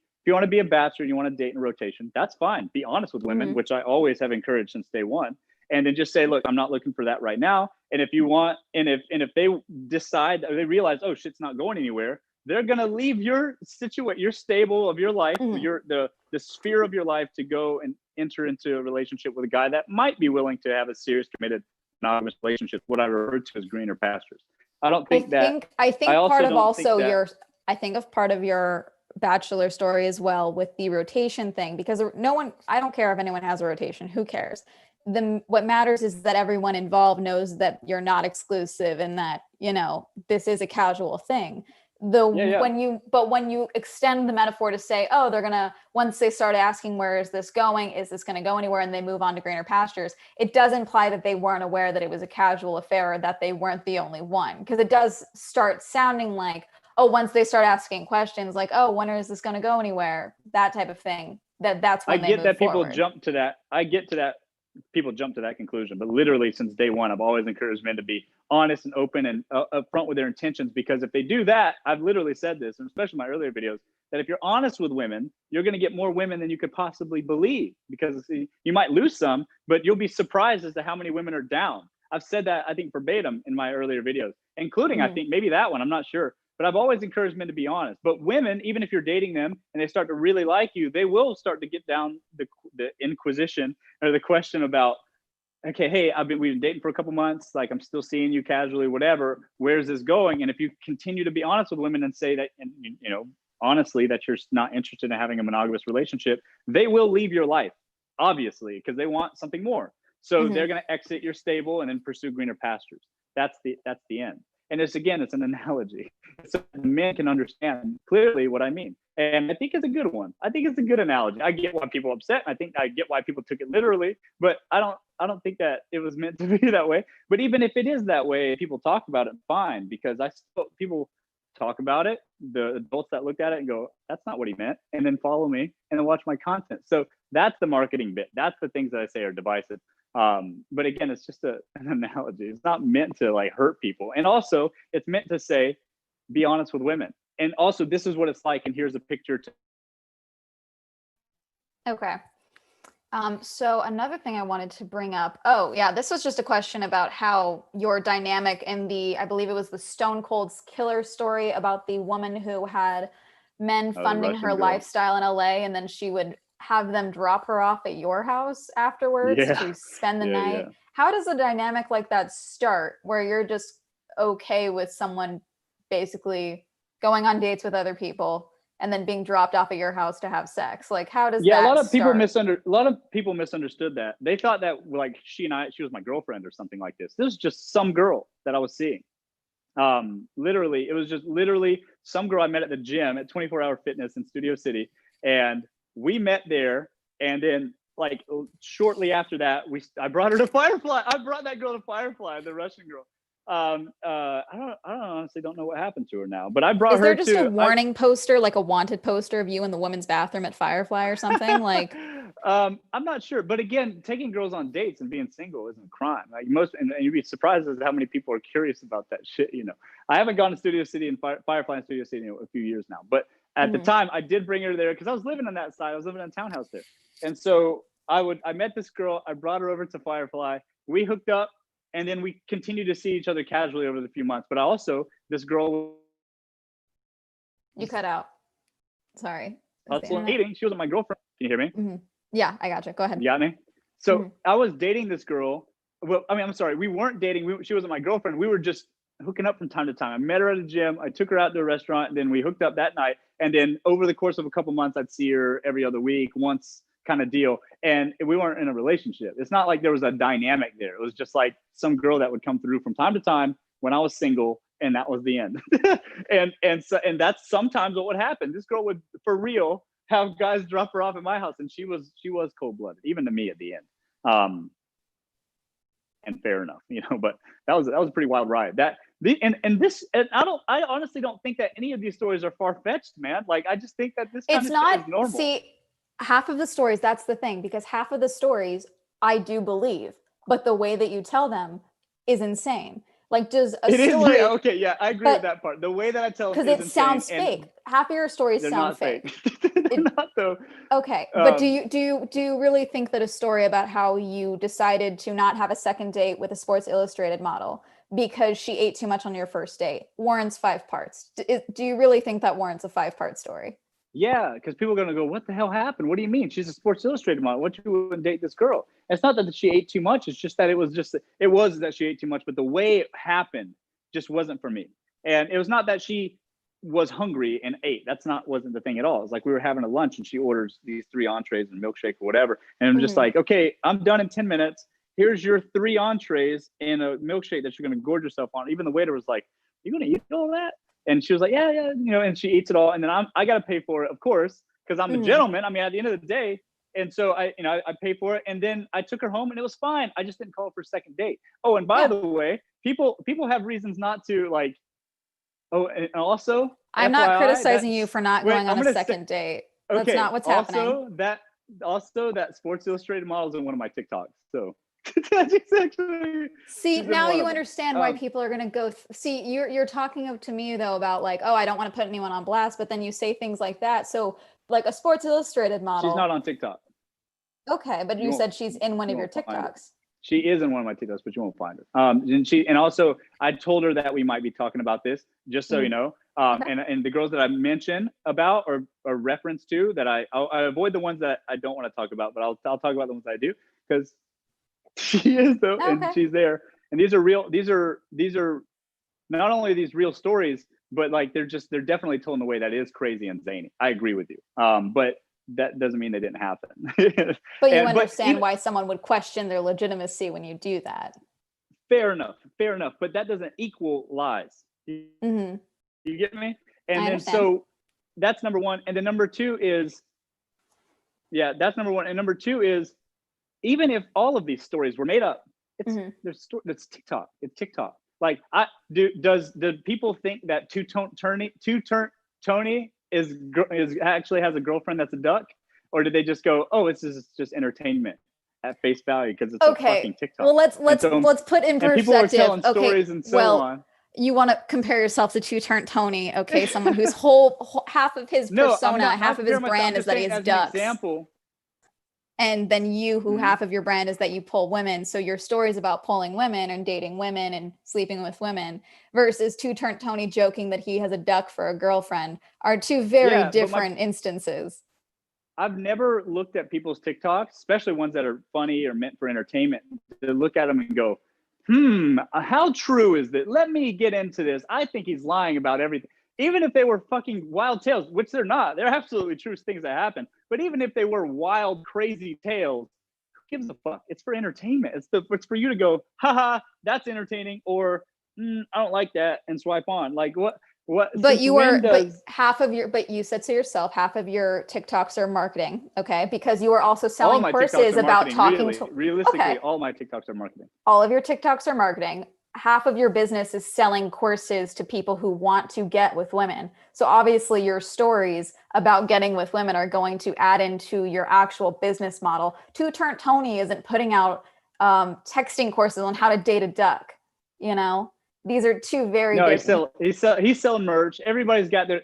S2: a bachelor and you want to date in rotation, that's fine. Be honest with women, which I always have encouraged since day one. And then just say, look, I'm not looking for that right now. And if you want, and if they decide, or they realize, oh, shit's not going anywhere, they're gonna leave your stable of your life, the sphere of your life, to go and enter into a relationship with a guy that might be willing to have a serious, committed, monogamous relationship, what I refer to as greener pastures. I think
S1: part of your bachelor story as well with the rotation thing, because I don't care if anyone has a rotation, who cares? What matters is that everyone involved knows that you're not exclusive and that, this is a casual thing. When you extend the metaphor to say, oh, they're gonna, once they start asking, where is this going? Is this gonna go anywhere? And they move on to greener pastures. It does imply that they weren't aware that it was a casual affair, or that they weren't the only one. Because it does start sounding like, oh, once they start asking questions like, oh, when is this gonna go anywhere? that type of thing, that's
S2: I
S1: when they
S2: get
S1: move
S2: that people
S1: forward.
S2: jump to that. I get to that. People jump to that conclusion, but literally since day one, I've always encouraged men to be honest and open and upfront with their intentions. Because if they do that, I've literally said this, and especially in my earlier videos, that if you're honest with women, you're going to get more women than you could possibly believe. Because you might lose some, but you'll be surprised as to how many women are down. I've said that, I think, verbatim in my earlier videos, including, I think, maybe that one. I'm not sure. But I've always encouraged men to be honest. But women, even if you're dating them and they start to really like you, they will start to get down the inquisition or the question about, okay, hey, we've been dating for a couple months, like I'm still seeing you casually, whatever. Where's this going? And if you continue to be honest with women and say that, and honestly, that you're not interested in having a monogamous relationship, they will leave your life, obviously, because they want something more. So they're going to exit your stable and then pursue greener pastures. That's the end. And it's an analogy, so men can understand clearly what I mean. And I think it's a good one. I think it's a good analogy. I get why people are upset. I think I get why people took it literally, but I don't think that it was meant to be that way. But even if it is that way, people talk about it, fine, because people talk about it, the adults that looked at it and go, that's not what he meant, and then follow me and then watch my content. So that's the marketing bit. That's the things that I say are divisive. But again, it's just an analogy. It's not meant to like hurt people. And also it's meant to say, be honest with women. And also, this is what it's like. And here's a picture.
S1: Okay. So another thing I wanted to bring up. Oh yeah, this was just a question about how your dynamic in I believe it was the Stone Cold Killer story about the woman who had men funding her lifestyle in LA, and then she would have them drop her off at your house afterwards to spend the night. Yeah. How does a dynamic like that start, where you're just okay with someone basically going on dates with other people and then being dropped off at your house to have sex? Like, how does that
S2: a lot of
S1: people
S2: misunderstood that. They thought that like she was my girlfriend or something like this. This was just some girl that I was seeing. Literally, it was just some girl I met at the gym at 24 Hour Fitness in Studio City. And we met there, and then like shortly after that, I brought her to Firefly. I brought that girl to Firefly, the Russian girl. I honestly don't know what happened to her now, but I brought her to.
S1: Is there just a warning poster, like a wanted poster of you in the women's bathroom at Firefly or something? Like,
S2: I'm not sure, but again, taking girls on dates and being single isn't a crime. Like and you'd be surprised as how many people are curious about that shit. I haven't gone to Studio City and Firefly in Studio City in a few years now, but at the time I did bring her there because I was living on that side. I was living in a townhouse there, and so I met this girl. I brought her over to Firefly. We hooked up. And then we continued to see each other casually over the few months. But this girl.
S1: You cut out. Sorry.
S2: Dating. She wasn't my girlfriend. Can you hear me?
S1: Mm-hmm. Yeah, I gotcha. Go ahead.
S2: You got me? So I was dating this girl. Well, I'm sorry. We weren't dating. She wasn't my girlfriend. We were just hooking up from time to time. I met her at a gym. I took her out to a restaurant. And then we hooked up that night. And then over the course of a couple months, I'd see her every other week, once kind of deal. And we weren't in a relationship. It's not like there was a dynamic there. It was just like some girl that would come through from time to time when I was single, and that was the end. and that's sometimes what would happen. This girl would, for real, have guys drop her off at my house, and she was cold-blooded, even to me at the end. And fair enough, but that was a pretty wild ride. I honestly don't think that any of these stories are far-fetched, man. Like, I just think that this kind of shit is normal.
S1: See, half of the stories, that's the thing, because half of the stories I do believe, but the way that you tell them is insane. Like, does a story...
S2: I agree with that part. The way that I tell them is insane.
S1: Because it sounds fake. Half of your stories sound fake.
S2: They're not, though.
S1: Okay, but do you really think that a story about how you decided to not have a second date with a Sports Illustrated model because she ate too much on your first date warrants 5 parts? Do you really think that warrants a 5-part story?
S2: Yeah, because people are going to go, what the hell happened? What do you mean? She's a Sports Illustrated model. What, you wouldn't date this girl? It's not that she ate too much. It's just that it was that she ate too much, but the way it happened just wasn't for me. And it was not that she was hungry and ate. Wasn't the thing at all. It was like we were having a lunch and she orders these 3 entrees and milkshake or whatever. And I'm just like, okay, I'm done in 10 minutes. Here's your 3 entrees and a milkshake that you're going to gorge yourself on. Even the waiter was like, you going to eat all that? And she was like, yeah, and she eats it all. And then I got to pay for it, of course, because I'm the gentleman. I mean, at the end of the day. And so I pay for it. And then I took her home and it was fine. I just didn't call for a second date. Oh, and by the way, people have reasons not to, like, oh, and also.
S1: I'm not criticizing you for not going on a second date. That's not what's happening.
S2: Also that Sports Illustrated model is in one of my TikToks. So actually,
S1: see, now you understand why people are going to go. See, you're talking to me though about like, oh, I don't want to put anyone on blast, but then you say things like that. So like a Sports Illustrated model.
S2: She's not on TikTok.
S1: Okay, but you said she's in one of your TikToks.
S2: She is in one of my TikToks, but you won't find her. And also I told her that we might be talking about this, just so you know. And the girls that I mentioned about or reference to, that I avoid the ones that I don't want to talk about, but I'll talk about the ones I do, because she is though, and she's there. And these are real. These are not only these real stories, but like they're definitely told in a way that is crazy and zany. I agree with you. But that doesn't mean they didn't happen.
S1: But you understand why someone would question their legitimacy when you do that.
S2: Fair enough. But that doesn't equal lies. You get me? And then so that's number one. And then number two is, that's number one. And number two is, even if all of these stories were made up, it's TikTok. It's TikTok. Like, do people think that Tony is actually has a girlfriend that's a duck, or did they just go, oh, this is just entertainment at face value because it's a fucking TikTok?
S1: Well, let's put in perspective. And people are telling
S2: stories and so on.
S1: You want to compare yourself to Two-Turnt Tony, okay? Someone whose half of his persona, half of his brand is that he has ducks. Example. And then half of your brand is that you pull women. So your stories about pulling women and dating women and sleeping with women versus Two-Turnt Tony joking that he has a duck for a girlfriend are two very different instances.
S2: I've never looked at people's TikToks, especially ones that are funny or meant for entertainment, to look at them and go, how true is that? Let me get into this. I think he's lying about everything. Even if they were fucking wild tales, which they're not. They're absolutely true things that happen. But even if they were wild, crazy tales, who gives a fuck? It's for entertainment. It's for you to go, haha, that's entertaining, or I don't like that, and swipe on. Like what? But
S1: you said to yourself, half of your TikToks are marketing, okay? Because you are also selling courses about talking to.
S2: Realistically, all my TikToks are marketing.
S1: All of your TikToks are marketing. Half of your business is selling courses to people who want to get with women. So obviously your stories about getting with women are going to add into your actual business model. Two-Turnt Tony isn't putting out texting courses on how to date a duck. You know, these are two very different.
S2: He's selling merch. Everybody's got their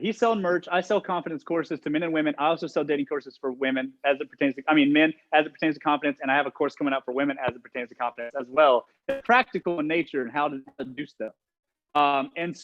S2: he's selling merch. I sell confidence courses to men and women. I also sell dating courses for women men as it pertains to confidence. And I have a course coming out for women as it pertains to confidence as well. It's practical in nature and how to do stuff. And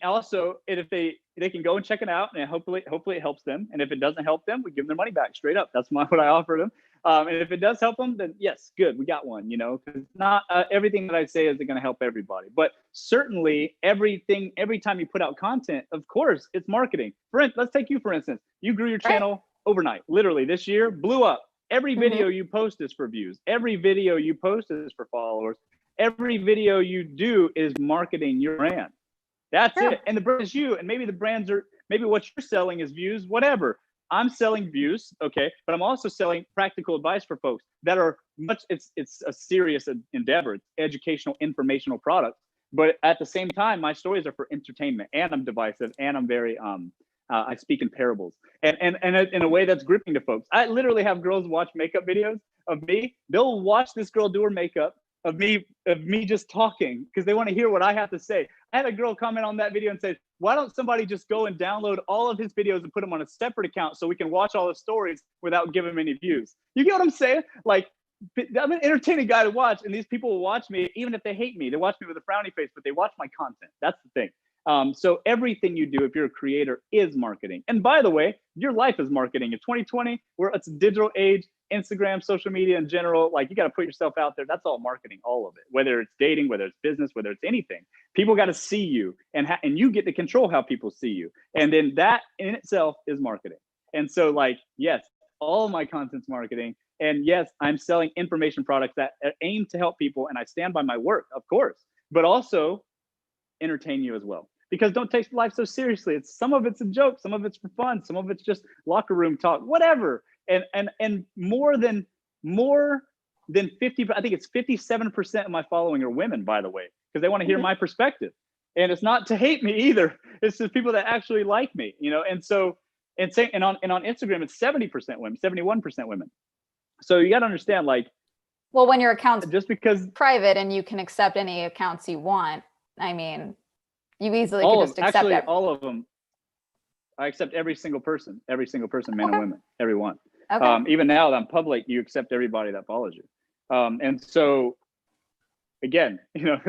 S2: also if they can go and check it out, and hopefully it helps them. And if it doesn't help them, we give them their money back straight up. That's what I offer them. And if it does help them, then yes, good, we got one, because not everything that I say isn't going to help everybody, but certainly every time you put out content, of course, it's marketing. Let's take you, for instance. You grew your channel overnight, literally this year, blew up. Every video you post is for views. Every video you post is for followers. Every video you do is marketing your brand. That's it. And the brand is you. And maybe maybe what you're selling is views, whatever. I'm selling views, okay, but I'm also selling practical advice for folks that are it's a serious endeavor. It's educational, informational products. But at the same time, my stories are for entertainment, and I'm divisive, and I'm very I speak in parables, and in a way that's gripping to folks. I literally have girls watch makeup videos of me. They'll watch this girl do her makeup of me just talking because they want to hear what I have to say. I had a girl comment on that video and say, why don't somebody just go and download all of his videos and put them on a separate account so we can watch all the stories without giving them any views? You get what I'm saying? Like, I'm an entertaining guy to watch, and these people will watch me even if they hate me. They watch me with a frowny face, but they watch my content. That's the thing. So everything you do, if you're a creator, is marketing. And by the way, your life is marketing. In 2020, it's a digital age, Instagram, social media in general, like you got to put yourself out there. That's all marketing, all of it, whether it's dating, whether it's business, whether it's anything. People got to see you, and you get to control how people see you. And then that in itself is marketing. And so like, yes, all of my content's marketing. And yes, I'm selling information products that aim to help people. And I stand by my work, of course, but also entertain you as well. Because don't take life so seriously. Some of it's a joke, some of it's for fun, some of it's just locker room talk, whatever. And more than 50, I think it's 57% of my following are women, by the way, because they want to hear my perspective. And it's not to hate me either. It's just people that actually like me, you know? And so, and on Instagram, it's 70% women, 71% women. So you got to understand, like,
S1: well, when your account's
S2: just because
S1: private and you can accept any accounts you want, I mean, you easily could just accept
S2: actually all of them. I accept every single person, men and women, everyone.
S1: Okay.
S2: Even now that I'm public, you accept everybody that follows you. And so, again, you know,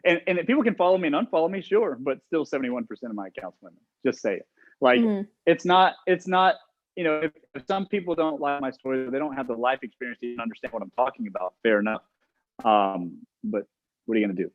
S2: and people can follow me and unfollow me, sure, but still 71% of my accounts women. Just say it. Like, it's not, you know, if some people don't like my story, they don't have the life experience to even understand what I'm talking about, fair enough. But what are you going to do?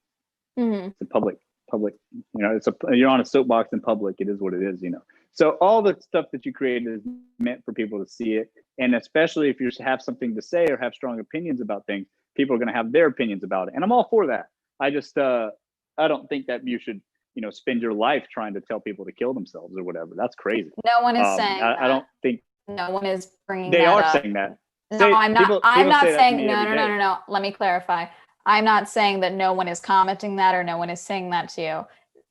S2: It's a public, you know, you're on a soapbox in public. It is what it is, you know. So all the stuff that you create is meant for people to see it. And especially if you have something to say or have strong opinions about things, people are going to have their opinions about it. And I'm all for that. I just, I don't think that you should, you know, spend your life trying to tell people to kill themselves or whatever. That's crazy.
S1: No one is saying that.
S2: I don't think
S1: no one is bringing
S2: they
S1: that
S2: are
S1: up.
S2: saying that.
S1: No, I'm not. I'm not saying
S2: no.
S1: Let me clarify. I'm not saying that no one is commenting that or no one is saying that to you.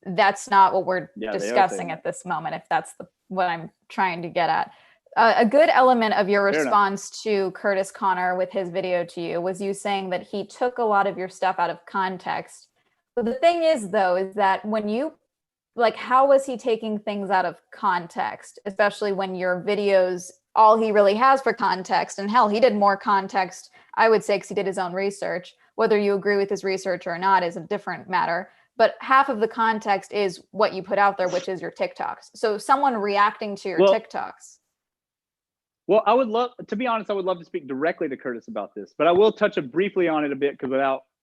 S1: That's not what we're discussing at this moment, if that's what I'm trying to get at. A good element of your response to Curtis Connor with his video to you was you saying that he took a lot of your stuff out of context. But the thing is, though, is that when you, like, how was he taking things out of context, especially when your videos, all he really has for context, and hell, he did more context, I would say, because he did his own research. Whether you agree with his research or not is a different matter. But half of the context is what you put out there, which is your TikToks. So someone reacting to your TikToks.
S2: Well, I would love, to be honest, I would love to speak directly to Curtis about this, but I will touch briefly on it a bit, because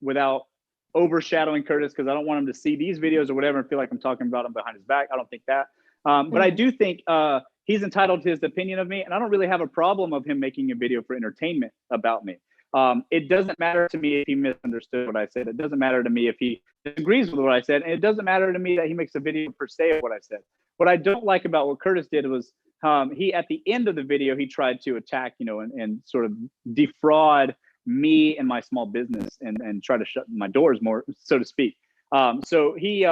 S2: without overshadowing Curtis, because I don't want him to see these videos or whatever and feel like I'm talking about him behind his back. I don't think that. But I do think he's entitled to his opinion of me, and I don't really have a problem of him making a video for entertainment about me. It doesn't matter to me if he misunderstood what I said. It doesn't matter to me if he disagrees with what I said. And it doesn't matter to me that he makes a video per se of what I said. What I don't like about what Curtis did was he, at the end of the video, he tried to attack, you know, and sort of defraud me and my small business and try to shut my doors, more so to speak. So he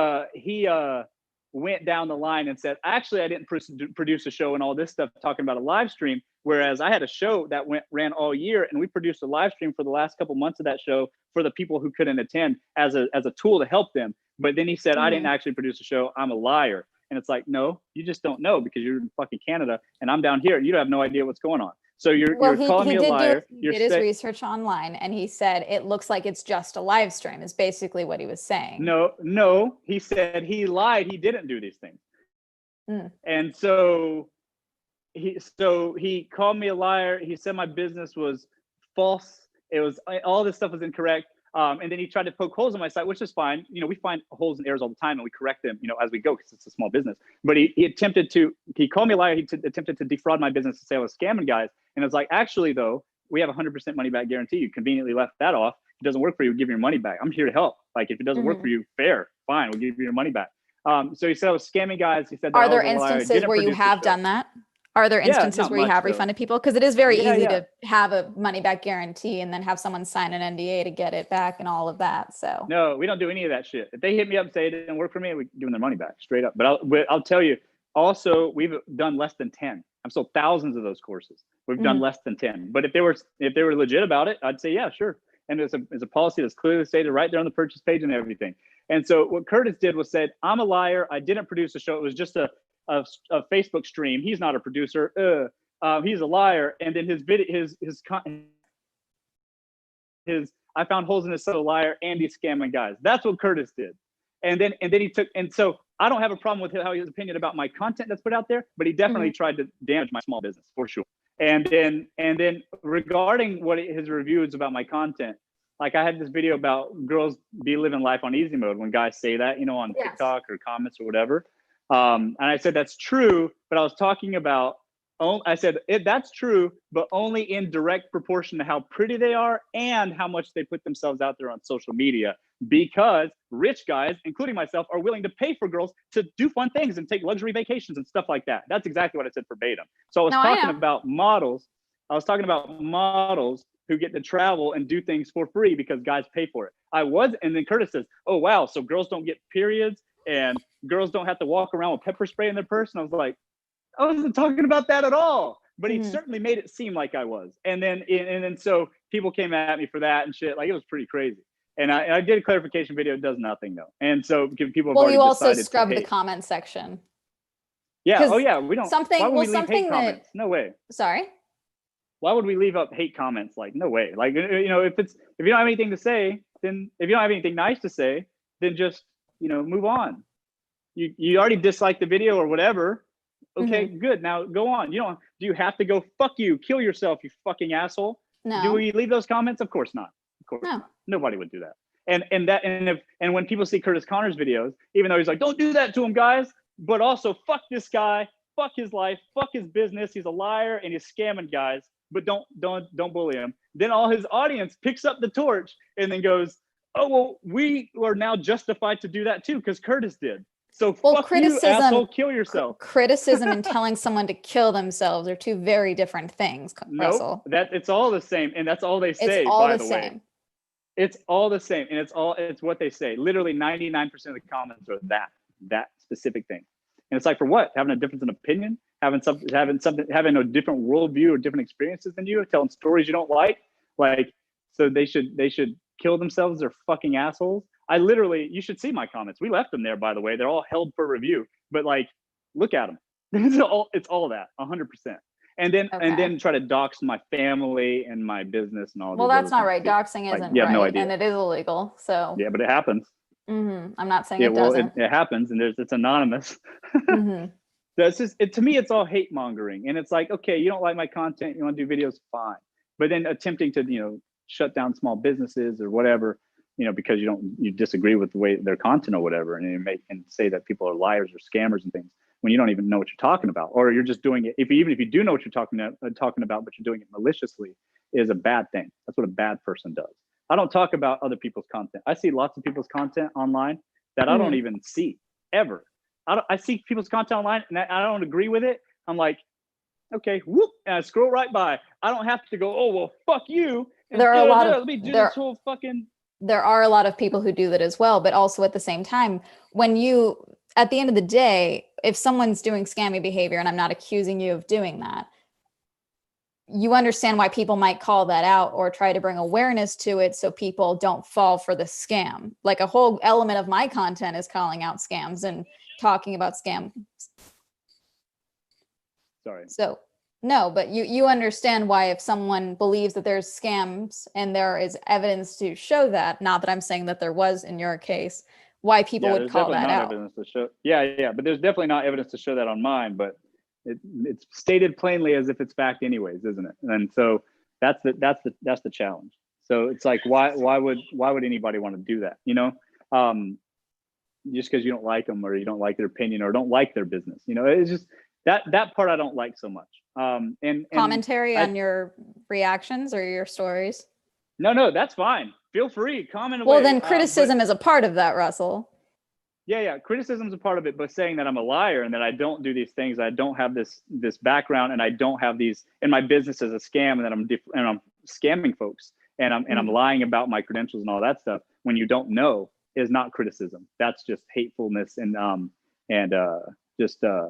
S2: went down the line and said, actually, I didn't produce a show and all this stuff talking about a live stream, whereas I had a show that ran all year, and we produced a live stream for the last couple months of that show for the people who couldn't attend as a tool to help them. But then he said, I didn't actually produce a show. I'm a liar. And it's like, no, you just don't know, because you're in fucking Canada and I'm down here. You have no idea what's going on. So you're calling me a liar.
S1: He did his research online, and he said it looks like it's just a live stream, is basically what he was saying.
S2: No, he said he lied. He didn't do these things. And so he called me a liar. He said my business was false. It was, all this stuff was incorrect. And then he tried to poke holes in my site, which is fine. You know, we find holes and errors all the time, and we correct them, you know, as we go, because it's a small business. But he called me a liar. He attempted to defraud my business to say I was scamming guys. And it's like, actually, though, we have 100% money back guarantee. You conveniently left that off. If it doesn't work for you, we'll give you your money back. I'm here to help. Like, if it doesn't work for you, fair, fine, we'll give you your money back. So he said I was scamming guys. He said,
S1: are there instances where you have done that? Are there instances where you have refunded people? Because it is very easy to have a money back guarantee and then have someone sign an NDA to get it back and all of that. So
S2: no, we don't do any of that shit. If they hit me up and say it didn't work for me, we give them their money back straight up. But I'll tell you, also, we've done less than 10. I've sold thousands of those courses. We've done less than 10. But if they were legit about it, I'd say, yeah, sure. And there's a policy that's clearly stated right there on the purchase page and everything. And so what Curtis did was said, I'm a liar. I didn't produce a show. It was just a Facebook stream. He's not a producer. He's a liar. And then his I found holes in his so liar and he's scamming guys. That's what Curtis did. And then he took, and so I don't have a problem with how his opinion about my content that's put out there, but he definitely tried to damage my small business for sure. And then regarding what his reviews about my content, like I had this video about girls be living life on easy mode when guys say that, you know, on TikTok or comments or whatever. And I said, that's true, but I was talking about, I said, that's true, but only in direct proportion to how pretty they are and how much they put themselves out there on social media, because rich guys, including myself, are willing to pay for girls to do fun things and take luxury vacations and stuff like that. That's exactly what I said verbatim. So I was talking about models. I was talking about models who get to travel and do things for free because guys pay for it. And then Curtis says, oh, wow, so girls don't get periods and girls don't have to walk around with pepper spray in their purse. And I was like, I wasn't talking about that at all. But he certainly made it seem like I was. And then so people came at me for that and shit. Like, it was pretty crazy. And I did a clarification video. It does nothing though. And so people have already
S1: you also
S2: decided
S1: scrubbed the comment section.
S2: Yeah. Oh yeah. We don't.
S1: Something.
S2: Why would we leave
S1: something
S2: hate comments? No way.
S1: Sorry.
S2: Why would we leave up hate comments? Like, no way. Like, you know, if you don't have anything to say, then if you don't have anything nice to say, then just, you know, move on. You already disliked the video or whatever. Okay, good. Now go on. Do you have to go, fuck you, kill yourself, you fucking asshole?
S1: No.
S2: Do we leave those comments? Of course not. Of course
S1: no.
S2: not. Nobody would do that. And when people see Curtis Connor's videos, even though he's like, don't do that to him, guys, but also fuck this guy, fuck his life, fuck his business, he's a liar and he's scamming guys, but don't bully him. Then all his audience picks up the torch and then goes, oh, well, we are now justified to do that too, because Curtis did. So fuck you, asshole, kill yourself.
S1: Criticism and telling someone to kill themselves are two very different things, Russell.
S2: Nope, it's all the same, and that's all they say.
S1: It's all
S2: by
S1: the
S2: way.
S1: same.
S2: It's all the same, and it's what they say. Literally 99% of the comments are that specific thing. And it's like, for what? Having a difference in opinion, having a different worldview or different experiences than you, telling stories you don't like. So they should kill themselves. They're fucking assholes. You should see my comments. We left them there, by the way. They're all held for review, but like, look at them. It's all that 100%. And then try to dox my family and my business and all.
S1: Well, that's not right. Doxing isn't right,
S2: no idea.
S1: And it is illegal. So
S2: yeah, but it happens.
S1: I'm not saying it doesn't.
S2: It happens, and it's anonymous. That's just to me. It's all hate mongering, and it's like, okay, you don't like my content, you want to do videos, fine. But then attempting to shut down small businesses or whatever, because you disagree with the way their content or whatever, and you and say that people are liars or scammers and things when you don't even know what you're talking about, or you're just doing it. Even if you do know what you're talking about, but you're doing it maliciously, is a bad thing. That's what a bad person does. I don't talk about other people's content. I see lots of people's content online that I don't even see ever. I see people's content online and I don't agree with it. I'm like, okay, whoop, and I scroll right by. I don't have to go, oh, well, fuck you.
S1: There are a lot of,
S2: let me do this whole fucking.
S1: There are a lot of people who do that as well, but also at the same time, at the end of the day, if someone's doing scammy behavior, and I'm not accusing you of doing that, you understand why people might call that out or try to bring awareness to it so people don't fall for the scam. Like, a whole element of my content is calling out scams and talking about scams.
S2: Sorry.
S1: So no, but you understand why, if someone believes that there's scams and there is evidence to show that, not that I'm saying that there was in your case, why people would call that out.
S2: Evidence to show. Yeah, but there's definitely not evidence to show that on mine, but it's stated plainly as if it's fact anyways, isn't it? And so that's the challenge. So it's like, why would anybody want to do that? Just because you don't like them or you don't like their opinion or don't like their business, it's just that part I don't like so much. And
S1: commentary on your reactions or your stories.
S2: No, that's fine. Feel free, comment away.
S1: Well, then criticism is a part of that, Russell.
S2: Yeah. Criticism is a part of it, but saying that I'm a liar and that I don't do these things, I don't have this background, and I don't have these in my business as a scam, and that I'm scamming folks, and I'm lying about my credentials and all that stuff when you don't know, is not criticism. That's just hatefulness and just I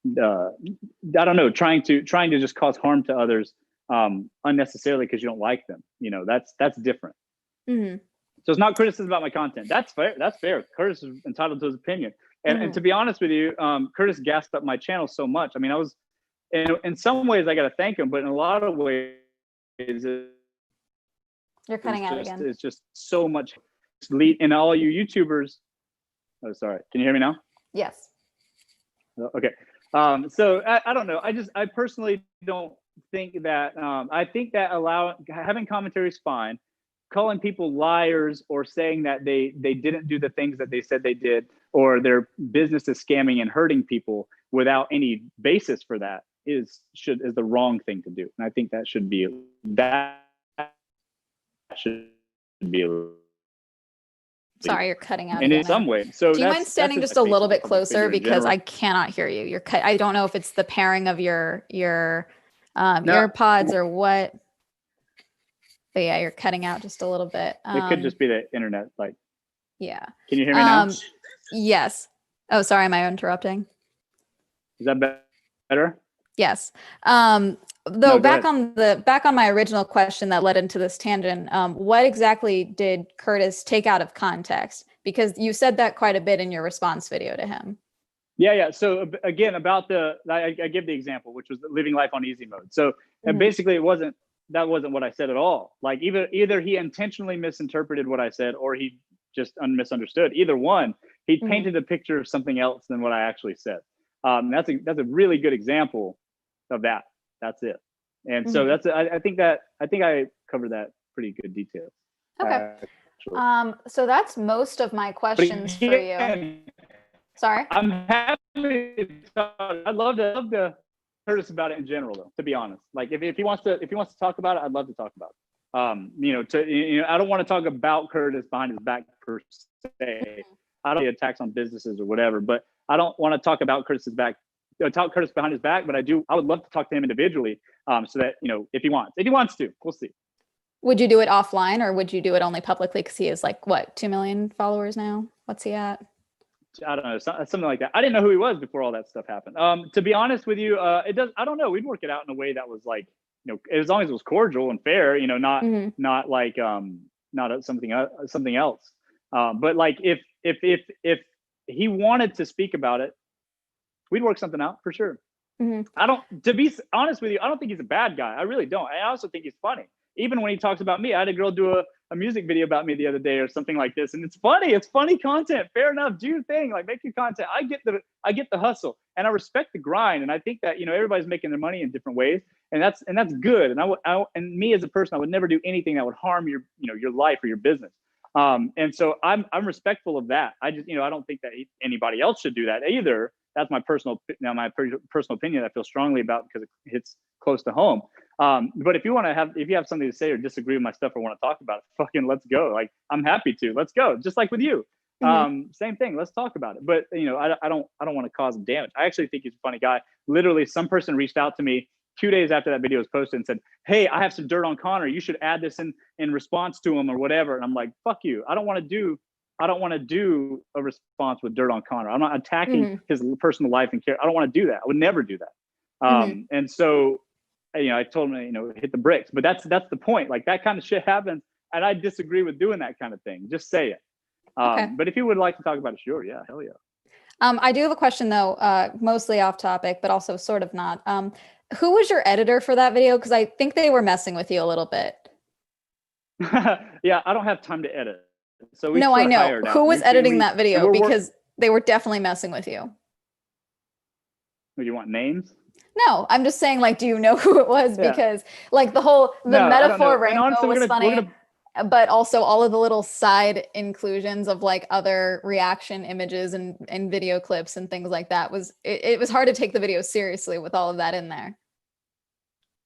S2: don't know, trying to just cause harm to others unnecessarily because you don't like them. That's different. So it's not criticism about my content. That's fair. Curtis is entitled to his opinion. And to be honest with you, Curtis gassed up my channel so much. I mean, I was in some ways I got to thank him, but in a lot of ways,
S1: you're cutting out again.
S2: It's just so much lead, and all you YouTubers. Oh, sorry. Can you hear me now?
S1: Yes.
S2: Okay. So I don't know. I personally don't think that. I think that having commentary is fine. Calling people liars or saying that they didn't do the things that they said they did, or their business is scamming and hurting people without any basis for that is the wrong thing to do. And I think that should be
S1: Sorry, you're cutting out.
S2: And in some way. So
S1: do you mind standing just a little bit closer, because I cannot hear you. I don't know if it's the pairing of your earpods or what. But yeah, you're cutting out just a little bit.
S2: It could just be the internet. Yeah.
S1: Can
S2: you hear me now?
S1: Yes. Oh, sorry, am I interrupting?
S2: Is that better?
S1: Yes. Though
S2: No, go ahead.
S1: back on my original question that led into this tangent, what exactly did Curtis take out of context? Because you said that quite a bit in your response video to him.
S2: Yeah. So again, about I give the example, which was living life on easy mode. So basically, that wasn't what I said at all. Like either he intentionally misinterpreted what I said, or he just misunderstood. Either one, he painted a picture of something else than what I actually said. That's a really good example of that. That's it. And so I think I covered that pretty good detail.
S1: Okay. So that's most of my questions for you. Sorry.
S2: I'm happy to talk. I'd love to Curtis about it in general, though. To be honest, like if he wants to talk about it, I'd love to talk about it. I don't want to talk about Curtis behind his back per se. I don't get attacks on businesses or whatever, but I don't want to talk about Curtis's back. Talk Curtis behind his back, but I would love to talk to him individually, so that if he wants to, we'll see.
S1: Would you do it offline, or would you do it only publicly? Because he is like, what, 2 million followers now? What's he at?
S2: I don't know, something like that. I didn't know who he was before all that stuff happened. To be honest with you, I don't know. We'd work it out in a way that was like, as long as it was cordial and fair, not like not something else. But like if he wanted to speak about it, we'd work something out for sure. To be honest with you, I don't think he's a bad guy. I really don't. I also think he's funny. Even when he talks about me, I had a girl do a music video about me the other day or something like this, and it's funny content. Fair enough, do your thing, like make your content. I get the hustle, and I respect the grind, and I think that everybody's making their money in different ways, and that's good. And and me as a person, I would never do anything that would harm your life or your business. And so I'm respectful of that. I just I don't think that anybody else should do that either. That's my personal opinion. I feel strongly about because it hits close to home. But if you have something to say or disagree with my stuff or want to talk about it, fucking let's go. Like I'm happy to. Let's go. Just like with you. Same thing. Let's talk about it. But I don't want to cause damage. I actually think he's a funny guy. Literally, some person reached out to me 2 days after that video was posted and said, "Hey, I have some dirt on Connor. You should add this in response to him or whatever." And I'm like, "Fuck you. I don't want to do a response with dirt on Connor. I'm not attacking his personal life and care. I don't want to do that. I would never do that." And so, I told him, hit the bricks. But that's the point. Like that kind of shit happens, and I disagree with doing that kind of thing. Just say it. But if you would like to talk about it, sure, yeah, hell yeah.
S1: I do have a question though, mostly off topic, but also sort of not. Who was your editor for that video? Because I think they were messing with you a little bit.
S2: Yeah, I don't have time to edit. So
S1: no, I know. Who was editing that video? Because they were definitely messing with you.
S2: Do you want names?
S1: No, I'm just saying, like, do you know who it was? Yeah. Because like the metaphor rainbow was funny, but also all of the little side inclusions of like other reaction images and video clips and things like that it was hard to take the video seriously with all of that in there.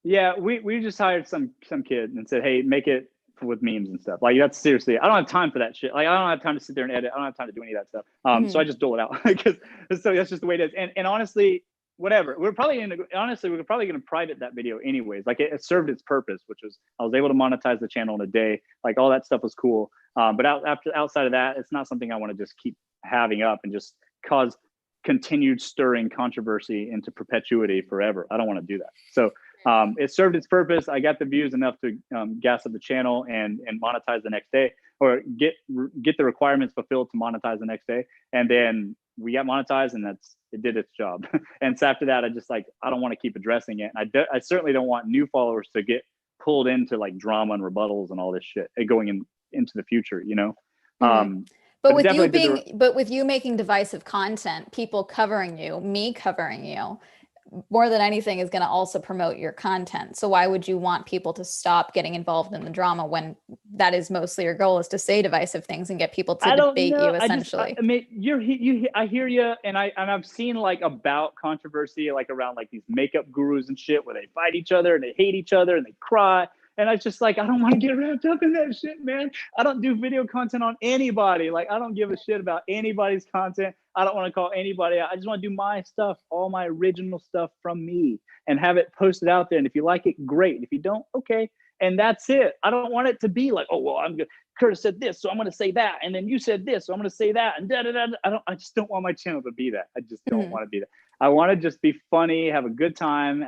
S2: Yeah, we just hired some kid and said, "Hey, make it with memes and stuff." Like that's seriously, I don't have time for that shit. Like I don't have time to sit there and edit. I don't have time to do any of that stuff. So I just dole it out because so that's just the way it is. And honestly, whatever. We're probably going to private that video anyways. Like it served its purpose, which was I was able to monetize the channel in a day. Like all that stuff was cool. But outside of that, it's not something I want to just keep having up and just cause continued stirring controversy into perpetuity forever. I don't want to do that. So it served its purpose. I got the views enough to gas up the channel and monetize the next day, or get the requirements fulfilled to monetize the next day. And then we got monetized, and it did its job. And so after that, I don't want to keep addressing it. And I certainly don't want new followers to get pulled into like drama and rebuttals and all this shit going into the future,
S1: But with you making divisive content, people covering you, me covering you, more than anything is going to also promote your content. So why would you want people to stop getting involved in the drama when that is mostly your goal, is to say divisive things and get people to debate you essentially?
S2: I hear you. And I've seen like about controversy, like around like these makeup gurus and shit where they fight each other and they hate each other and they cry. And I just like, I don't want to get wrapped up in that shit, man. I don't do video content on anybody. Like, I don't give a shit about anybody's content. I don't want to call anybody out. I just want to do my stuff, all my original stuff from me, and have it posted out there. And if you like it, great. If you don't, okay. and that's it. I don't want it to be like, oh well, I'm good. Curtis said this, so I'm going to say that, and then you said this, so I'm going to say that, and da da da. I just don't want my channel to be that. I just don't want to be that. I want to just be funny, have a good time,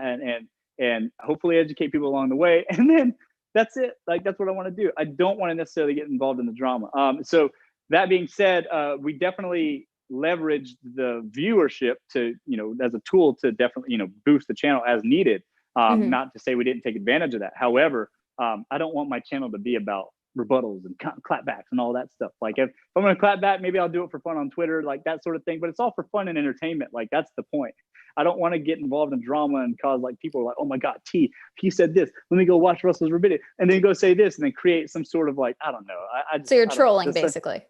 S2: and hopefully educate people along the way, and then that's it. Like that's what I want to do. I don't want to necessarily get involved in the drama. So that being said, we definitely leverage the viewership to, as a tool to definitely, boost the channel as needed. Not to say we didn't take advantage of that. However, I don't want my channel to be about rebuttals and clapbacks and all that stuff. Like if I'm going to clap back, maybe I'll do it for fun on Twitter, like that sort of thing, but it's all for fun and entertainment. Like that's the point. I don't want to get involved in drama and cause like people are like, oh my God, he said this, let me go watch Russell's video and then go say this and then create some sort of like, I don't know.
S1: So you're trolling basically.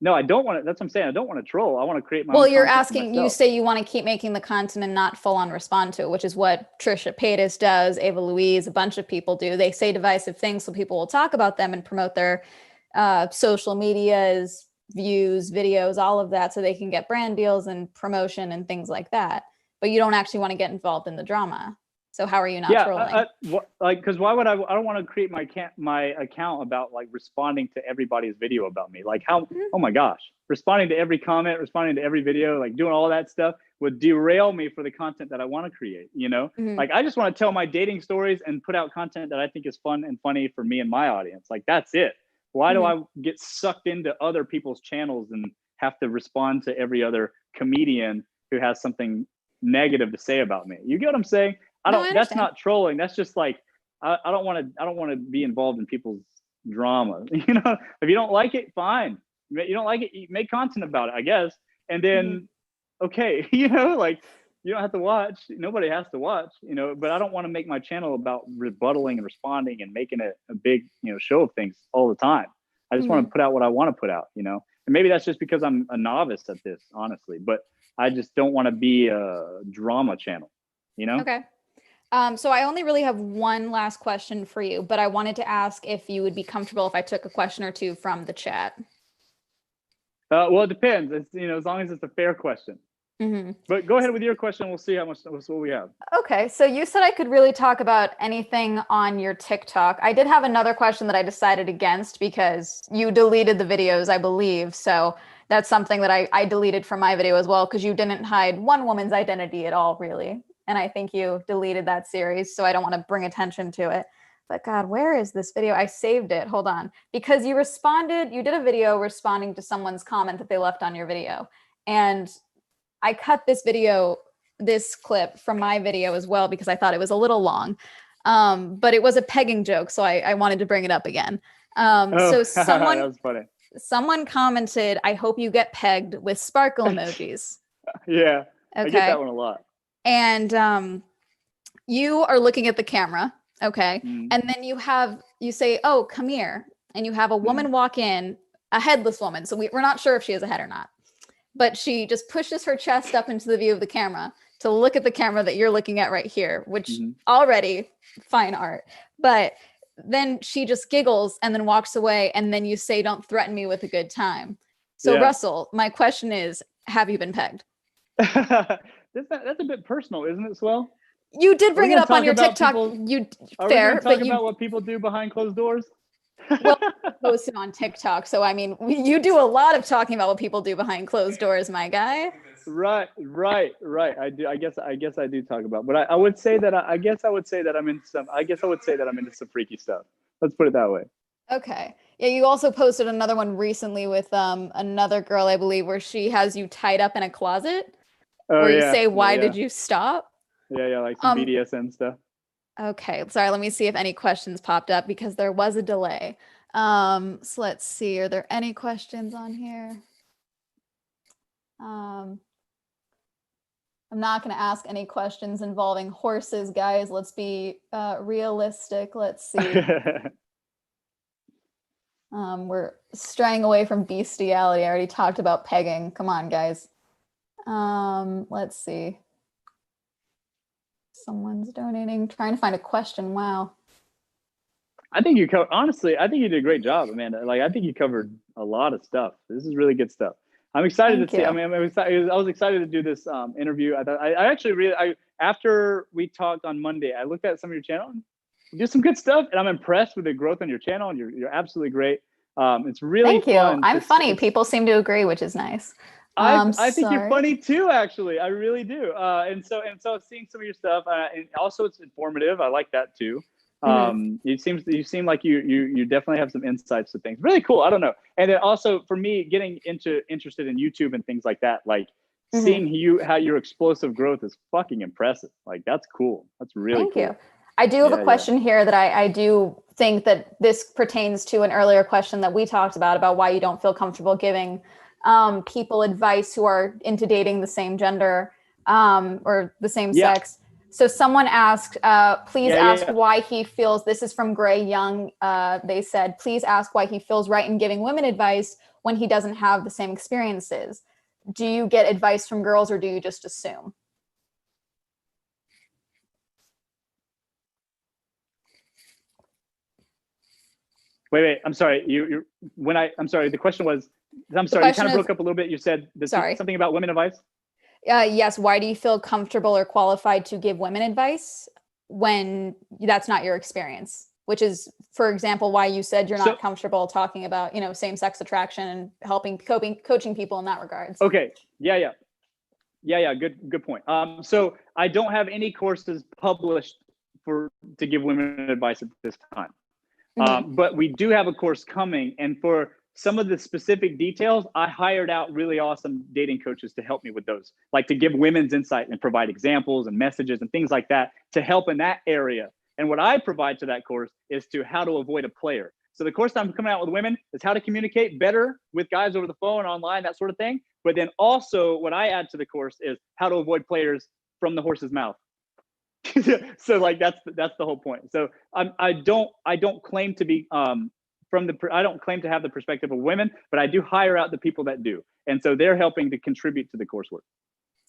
S2: No, I don't want to. That's what I'm saying. I don't want to troll. I want to create my
S1: Well,
S2: own
S1: you're
S2: content
S1: asking, you say you want to keep making the content and not full on respond to it, which is what Trisha Paytas does, Ava Louise, a bunch of people do. They say divisive things so people will talk about them and promote their social medias, views, videos, all of that so they can get brand deals and promotion and things like that. But you don't actually want to get involved in the drama. So how are you not trolling?
S2: Because why would I don't want to create my account about like responding to everybody's video about me. Like how, oh my gosh, responding to every comment, responding to every video, like doing all that stuff would derail me for the content that I want to create, Like I just want to tell my dating stories and put out content that I think is fun and funny for me and my audience. Like that's it. Why do I get sucked into other people's channels and have to respond to every other comedian who has something negative to say about me? You get what I'm saying? That's not trolling. That's just like, I don't want to be involved in people's drama. If you don't like it, fine. You don't like it, you make content about it, I guess. And then, okay, like you don't have to watch. Nobody has to watch, but I don't want to make my channel about rebuttaling and responding and making it a big, show of things all the time. I just want to put out what I want to put out, and maybe that's just because I'm a novice at this, honestly, but I just don't want to be a drama channel,
S1: Okay. So I only really have one last question for you, but I wanted to ask if you would be comfortable if I took a question or two from the chat.
S2: Well, it depends. It's, as long as it's a fair question. But go ahead with your question. We'll see what we have. Okay.
S1: So you said I could really talk about anything on your TikTok. I did have another question that I decided against because you deleted the videos, I believe. So that's something that I deleted from my video as well, because you didn't hide one woman's identity at all, really. And I think you deleted that series, so I don't want to bring attention to it. But God, where is this video? I saved it. Hold on. Because you did a video responding to someone's comment that they left on your video. And I cut this clip from my video as well, because I thought it was a little long. But it was a pegging joke, so I wanted to bring it up again. So someone,
S2: that was funny.
S1: Someone commented, "I hope you get pegged," with sparkle emojis.
S2: Yeah,
S1: okay.
S2: I get that one a lot.
S1: And you are looking at the camera, okay? And then you say, "Oh, come here." And you have a woman walk in, a headless woman. So we're not sure if she has a head or not. But she just pushes her chest up into the view of the camera to look at the camera that you're looking at right here, which already fine art. But then she just giggles and then walks away. And then you say, "Don't threaten me with a good time." So Russell, my question is, have you been pegged?
S2: That's a bit personal, isn't it, Swell?
S1: You did bring it up on your TikTok.
S2: Are we going to talk about what people do behind closed doors?
S1: Well, posted on TikTok. So, I mean, you do a lot of talking about what people do behind closed doors, my guy.
S2: Right. I do. I guess I do talk about, but I would say that I guess I would say that I'm into some freaky stuff. Let's put it that way.
S1: Okay. Yeah. You also posted another one recently with another girl, I believe, where she has you tied up in a closet. Where you say, "Why did you stop?"
S2: Yeah, like some BDSM stuff.
S1: Okay, sorry, let me see if any questions popped up because there was a delay. So let's see, are there any questions on here? I'm not going to ask any questions involving horses, guys. Let's be realistic. Let's see. We're straying away from bestiality. I already talked about pegging. Come on, guys. Let's see. Someone's donating, trying to find a question. Wow.
S2: I think you honestly, I think you did a great job, Amanda. Like, I think you covered a lot of stuff. This is really good stuff. I'm excited to see. I mean, I was excited to do this interview. I thought I actually really, after we talked on Monday, I looked at some of your channel. do some good stuff, and I'm impressed with the growth on your channel, and you're absolutely great. It's really
S1: Thank you.
S2: fun.
S1: I'm funny. People seem to agree, which is nice.
S2: I think you're
S1: Sorry.
S2: funny too, actually. I really do. And so seeing some of your stuff, and also it's informative. I like that too. You seem like you definitely have some insights to things. Really cool. I don't know. And then also for me, getting interested in YouTube and things like that, like seeing how your explosive growth is fucking impressive. Like that's cool. That's really
S1: Thank
S2: cool.
S1: you. I do have a question here that I do think that this pertains to an earlier question that we talked about why you don't feel comfortable giving people advice who are into dating the same gender or the same sex. So someone asked, please ask why he feels, this is from Gray Young, they said, please ask why he feels right in giving women advice when he doesn't have the same experiences. Do you get advice from girls or do you just assume?
S2: Wait. I'm sorry. I'm sorry. The question was, I'm sorry. You kind of broke up a little bit. You said something about women advice.
S1: Yes. Why do you feel comfortable or qualified to give women advice when that's not your experience? Which is, for example, why you said you're not comfortable talking about, same-sex attraction and helping coaching people in that regards.
S2: Okay. Yeah. Good point. So I don't have any courses published to give women advice at this time. But we do have a course coming, and for some of the specific details, I hired out really awesome dating coaches to help me with those, like to give women's insight and provide examples and messages and things like that to help in that area. And what I provide to that course is to how to avoid a player. So the course I'm coming out with women is how to communicate better with guys over the phone, online, that sort of thing. But then also what I add to the course is how to avoid players from the horse's mouth. So like that's the whole point. So I don't claim to be I don't claim to have the perspective of women, but I do hire out the people that do, and so they're helping to contribute to the coursework.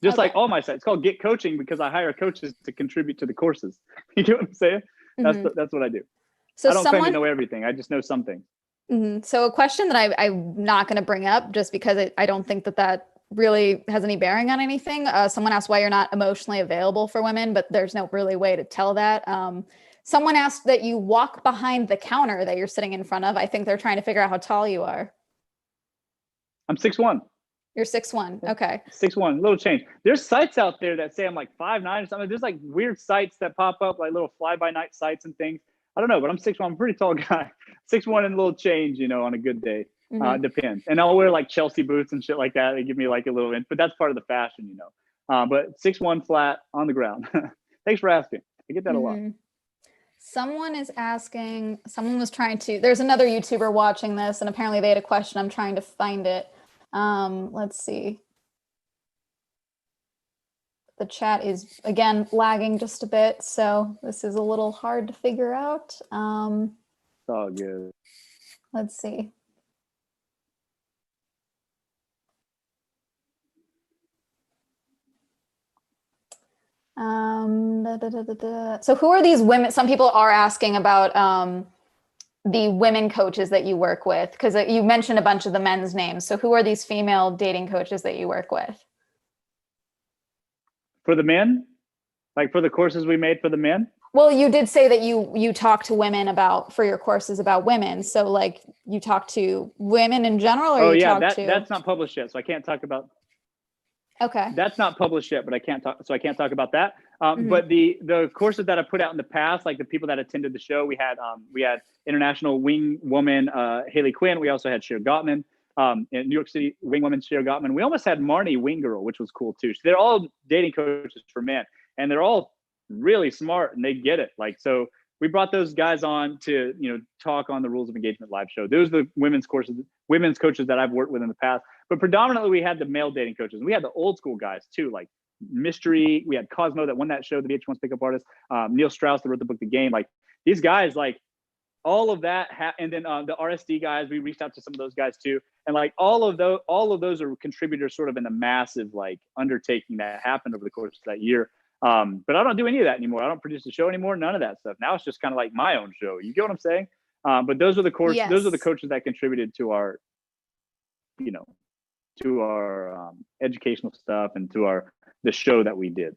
S2: Just like all my sites, it's called Get Coaching because I hire coaches to contribute to the courses. You get what I'm saying? That's what I do. So I don't claim to know everything. I just know some things.
S1: So a question that I'm not going to bring up just because I don't think that really has any bearing on anything. Someone asked why you're not emotionally available for women, but there's no really way to tell that. Someone asked that you walk behind the counter that you're sitting in front of. I think they're trying to figure out how tall you are.
S2: I'm 6'1".
S1: You're 6'1". Okay.
S2: 6'1", little change. There's sites out there that say I'm like 5'9" or something. There's like weird sites that pop up, like little fly-by-night sites and things. I don't know, but I'm 6'1". I'm a pretty tall guy. 6'1" and a little change, on a good day. Depends. And I'll wear like Chelsea boots and shit like that. They give me like a little inch, but that's part of the fashion, But 6'1" flat on the ground. Thanks for asking. I get that a lot.
S1: Someone is asking, there's another YouTuber watching this and apparently they had a question. I'm trying to find it. Let's see. The chat is again lagging just a bit, so this is a little hard to figure out. It's
S2: all good.
S1: Let's see. So who are these women? Some people are asking about the women coaches that you work with, because you mentioned a bunch of the men's names. So who are these female dating coaches that you work with?
S2: For the men? Like for the courses we made for the men?
S1: Well, you did say that you talk to women for your courses about women. So like you talk to women in general, or
S2: that's not published yet, so I can't talk about.
S1: Okay.
S2: That's not published yet, but I can't talk about that. But the courses that I put out in the past, like the people that attended the show, we had international wing woman Haley Quinn. We also had Cher Gottman in New York City, wing woman Cher Gottman. We almost had Marnie Wing Girl, which was cool too. So they're all dating coaches for men, and they're all really smart and they get it. Like, so we brought those guys on to talk on the Rules of Engagement live show. Those are the women's coaches that I've worked with in the past. But predominantly, we had the male dating coaches. We had the old school guys too, like Mystery. We had Cosmo that won that show, the VH1's Pickup Artist. Neil Strauss that wrote the book The Game. Like these guys, like all of that. And then the RSD guys, we reached out to some of those guys too. And like all of those are contributors, sort of in the massive like undertaking that happened over the course of that year. But I don't do any of that anymore. I don't produce a show anymore. None of that stuff. Now it's just kind of like my own show. You get what I'm saying? But those are the Those are the coaches that contributed to our, to our educational stuff and to the show that we did.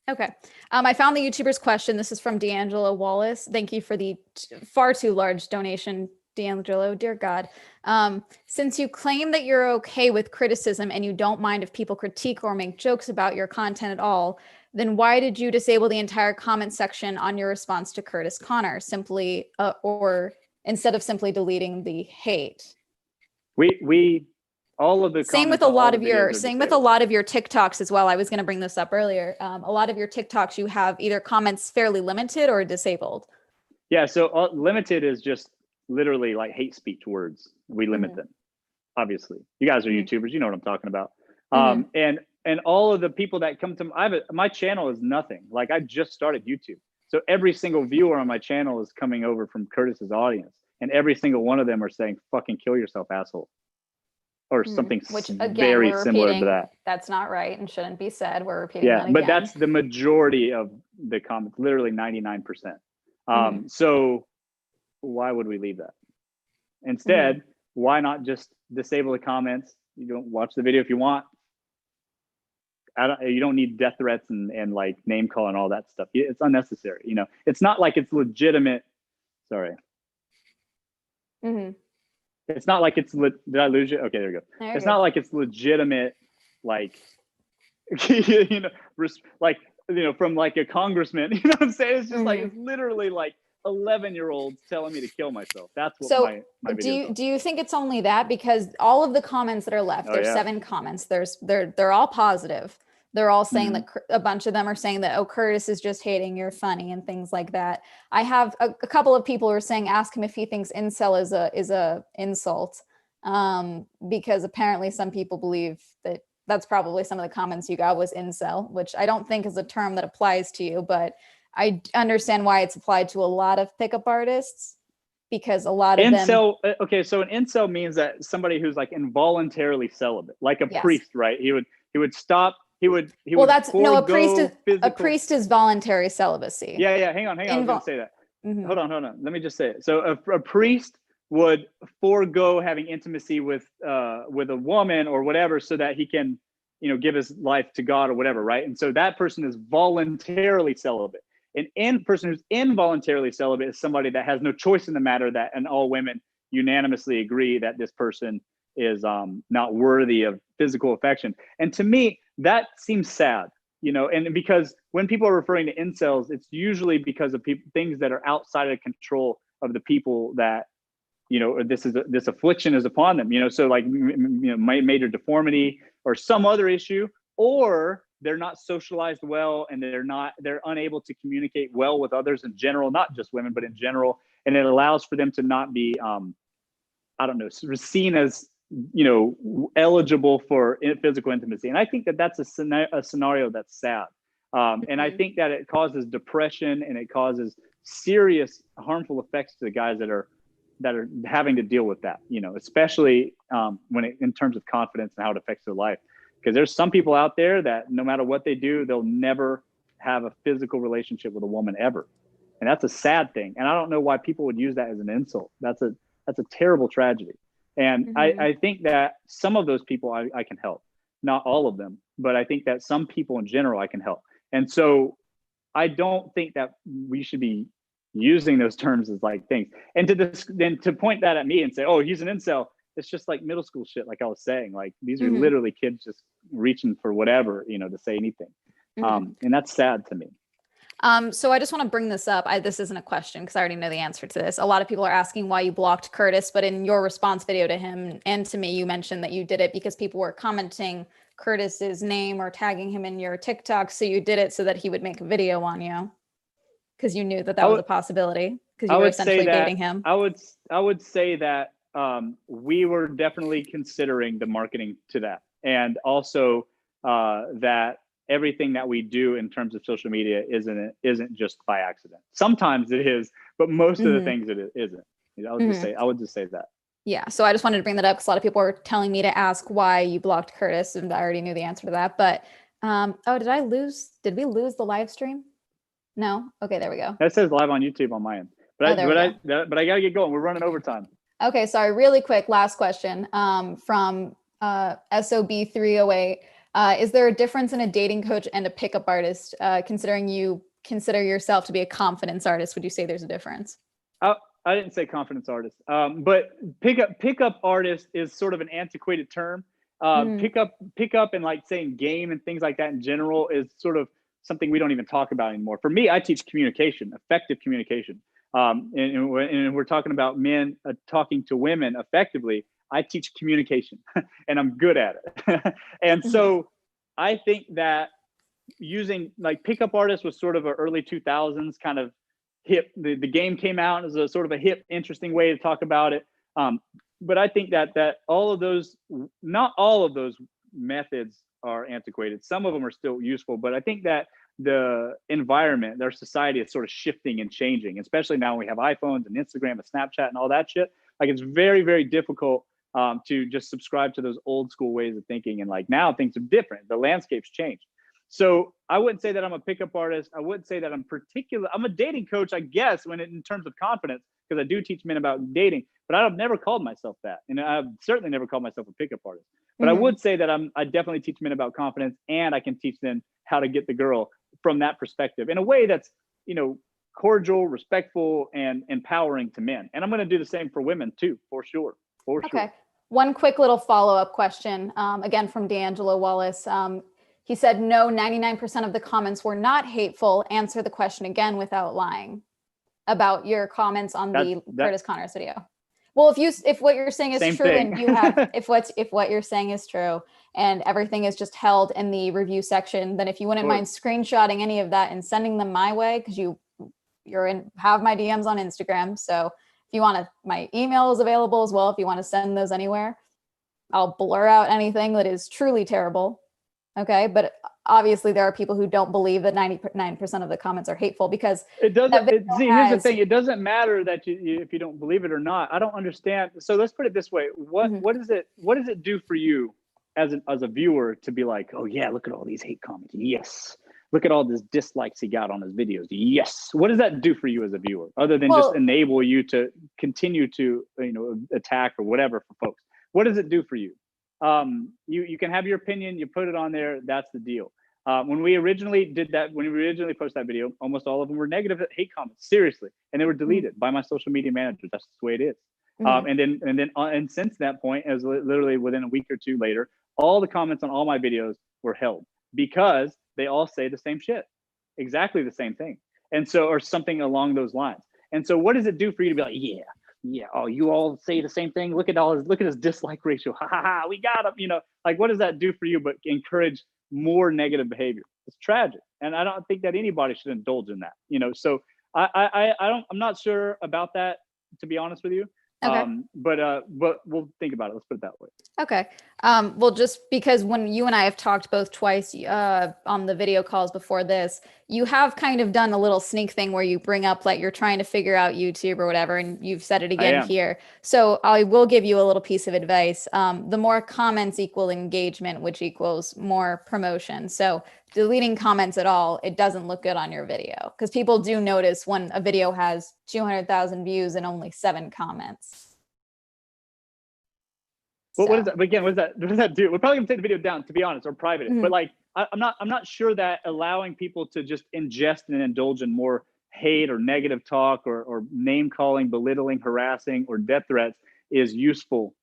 S1: Okay. I found the YouTuber's question. This is from D'Angelo Wallace. Thank you for the far too large donation, D'Angelo. Dear God. Since you claim that you're okay with criticism and you don't mind if people critique or make jokes about your content at all, then why did you disable the entire comment section on your response to Curtis Connor simply, or instead of simply deleting the hate?
S2: We all of the
S1: Same with
S2: comments
S1: a
S2: on all
S1: lot
S2: the
S1: of your
S2: videos are
S1: same with a
S2: disabled.
S1: lot of your TikToks as well. I was going to bring this up earlier. A lot of your TikToks, you have either comments fairly limited or disabled.
S2: Yeah, so limited is just literally like hate speech words. We limit them. Obviously, you guys are YouTubers. You know what I'm talking about. And all of the people that come to my channel is nothing. Like I just started YouTube, so every single viewer on my channel is coming over from Curtis's audience, and every single one of them are saying "fucking kill yourself, asshole," or something
S1: Which again,
S2: very
S1: we're
S2: similar
S1: repeating,
S2: to that.
S1: that's not right and shouldn't be said. We're repeating
S2: Yeah,
S1: that again.
S2: but that's the majority of the comments, literally 99%. So why would we leave that? Instead, why not just disable the comments? You don't watch the video if you want. You don't need death threats and like name call and all that stuff. It's unnecessary. You know, it's not like it's legitimate. Sorry. It's not like it's did I lose you? Okay, there we go. It's not like it's legitimate, like you know, like from like a congressman. You know what I'm saying? It's just like it's literally like 11-year-olds telling me to kill myself. That's what my video.
S1: Do you think it's only that? Because all of the comments that are left, there's 7 comments. They're all positive. They're all saying that a bunch of them are saying that, oh, Curtis is just hating, you're funny, and things like that. I have a couple of people who are saying, ask him if he thinks incel is a insult, because apparently some people believe that that's probably some of the comments you got was incel, which I don't think is a term that applies to you, but I understand why it's applied to a lot of pickup artists, because a lot of
S2: incel, them. Okay, so an incel means that somebody who's like involuntarily celibate, like a priest, right? He would stop. Well,
S1: that's no, a priest is voluntary celibacy.
S2: Yeah. Hang on. I was going to say that. Hold on. Let me just say it. So a priest would forego having intimacy with a woman or whatever, so that he can, give his life to God or whatever, right? And so that person is voluntarily celibate. An person who's involuntarily celibate is somebody that has no choice in the matter, and all women unanimously agree that this person is not worthy of physical affection. And to me, that seems sad, and because when people are referring to incels, it's usually because of things that are outside of control of the people that, this affliction is upon them, so like, major deformity or some other issue, or they're not socialized well, and they're unable to communicate well with others in general, not just women, but in general. And it allows for them to not be, seen as, eligible for physical intimacy. And I think that that's a scenario that's sad. And I think that it causes depression, and it causes serious harmful effects to the guys that are having to deal with that, especially in terms of confidence and how it affects their life. Because there's some people out there that no matter what they do, they'll never have a physical relationship with a woman ever. And that's a sad thing. And I don't know why people would use that as an insult. That's a terrible tragedy. And I think that some of those people I can help, not all of them, but I think that some people in general I can help. And so I don't think that we should be using those terms as like things. And to point that at me and say, oh, he's an incel, it's just like middle school shit. Like I was saying, like these are literally kids just reaching for whatever, to say anything. And that's sad to me.
S1: So I just want to bring this up. This isn't a question because I already know the answer to this. A lot of people are asking why you blocked Curtis, but in your response video to him and to me, you mentioned that you did it because people were commenting Curtis's name or tagging him in your TikTok. So you did it so that he would make a video on you because you knew that was a possibility, because you were essentially dating him.
S2: I would say that we were definitely considering the marketing to that, and also that everything that we do in terms of social media isn't just by accident. Sometimes it is, but most of the things it isn't. I would just say that.
S1: Yeah. So I just wanted to bring that up because a lot of people were telling me to ask why you blocked Curtis, and I already knew the answer to that. But did we lose the live stream? No. Okay, there we go.
S2: That says live on YouTube on my end. But I gotta get going. We're running overtime.
S1: Okay, sorry. Really quick, last question from SOB308. Is there a difference in a dating coach and a pickup artist? Considering you consider yourself to be a confidence artist, would you say there's a difference?
S2: I didn't say confidence artist, but pickup artist is sort of an antiquated term. Pickup and like saying game and things like that in general is sort of something we don't even talk about anymore. For me, I teach communication, effective communication. And we're talking about men talking to women effectively. I teach communication and I'm good at it. And so I think that using like pickup artists was sort of an early 2000s kind of hip. The game came out as a sort of a hip, interesting way to talk about it. But I think that all of those, not all of those methods are antiquated. Some of them are still useful, but I think that the environment, their society is sort of shifting and changing, especially now we have iPhones and Instagram and Snapchat and all that shit. Like it's very, very difficult to just subscribe to those old school ways of thinking. And like now things are different. The landscape's changed. So I wouldn't say that I'm a pickup artist. I wouldn't say that I'm a dating coach, I guess, in terms of confidence, because I do teach men about dating, but I've never called myself that. And I've certainly never called myself a pickup artist. But I would say that I definitely teach men about confidence, and I can teach them how to get the girl from that perspective in a way that's, cordial, respectful, and empowering to men. And I'm going to do the same for women too, for sure.
S1: Okay. One quick little follow-up question, again, from D'Angelo Wallace. He said, no, 99% of the comments were not hateful. Answer the question again without lying about your comments on the Curtis Connors video. Well, if what you're saying is true and you have, if what you're saying is true and everything is just held in the review section, then if you wouldn't mind screenshotting any of that and sending them my way, because have my DMs on Instagram. So if you want to, my email is available as well. If you want to send those anywhere, I'll blur out anything that is truly terrible. Okay. But obviously there are people who don't believe that 99% of the comments are hateful, because
S2: it doesn't, here's the thing. It doesn't matter that if you don't believe it or not. I don't understand. So let's put it this way. What does it do for you as a viewer to be like, oh yeah, look at all these hate comments. Yes. Look at all this dislikes he got on his videos. Yes. What does that do for you as a viewer, other than just enable you to continue to, attack or whatever for folks? What does it do for you? You can have your opinion, you put it on there, that's the deal. When we originally posted that video, almost all of them were negative hate comments, seriously, and they were deleted by my social media manager. That's the way it is. And since that point, as literally within a week or two later, all the comments on all my videos were held, because they all say the same shit, exactly the same thing, and so, or something along those lines. And so what does it do for you to be like, yeah, oh, you all say the same thing. Look at his dislike ratio. Ha ha ha, we got him. Like, what does that do for you but encourage more negative behavior? It's tragic. And I don't think that anybody should indulge in that. So I'm not sure about that, to be honest with you. Okay. But we'll think about it. Let's put it that way.
S1: Okay. Well, just because when you and I have talked both twice on the video calls before this, you have kind of done a little sneak thing where you bring up like you're trying to figure out YouTube or whatever, and you've said it again here. So I will give you a little piece of advice. The more comments equal engagement, which equals more promotion. So deleting comments at all, it doesn't look good on your video, because people do notice when a video has 200,000 views and only 7 comments.
S2: Well, what is that? But again, what does that do? We're probably gonna take the video down, to be honest, or private it. But like, I'm not sure that allowing people to just ingest and indulge in more hate or negative talk or name calling, belittling, harassing, or death threats is useful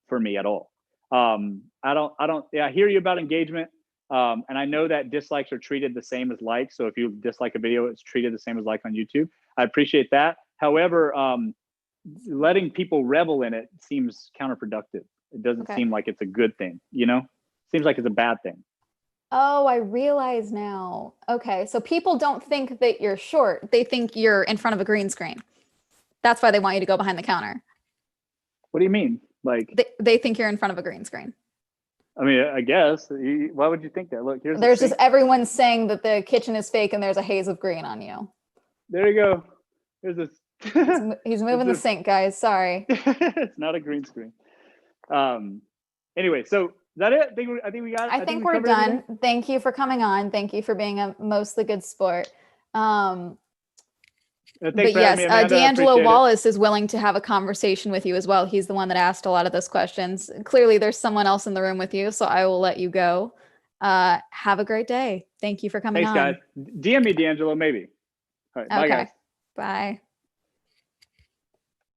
S2: for me at all. I hear you about engagement. And I know that dislikes are treated the same as likes. So if you dislike a video, it's treated the same as like on YouTube. I appreciate that. However, letting people revel in it seems counterproductive. It doesn't seem like it's a good thing, Seems like it's a bad thing.
S1: Oh, I realize now. Okay. So people don't think that you're short. They think you're in front of a green screen. That's why they want you to go behind the counter.
S2: What do you mean? Like
S1: they think you're in front of a green screen.
S2: I mean, I guess. Why would you think that? Look,
S1: there's just everyone saying that the kitchen is fake and there's a haze of green on you.
S2: There you go. There's this.
S1: He's moving the sink, guys. Sorry.
S2: It's not a green screen. Anyway, so is that it? I think we got it.
S1: I think we're done. Everything. Thank you for coming on. Thank you for being a mostly good sport. But yes, D'Angelo Wallace is willing to have a conversation with you as well. He's the one that asked a lot of those questions. Clearly, there's someone else in the room with you, so I will let you go. Have a great day. Thank you for coming
S2: Thanks,
S1: on.
S2: guys. DM me, D'Angelo, maybe. All right, bye,
S1: Okay.
S2: guys.
S1: Bye.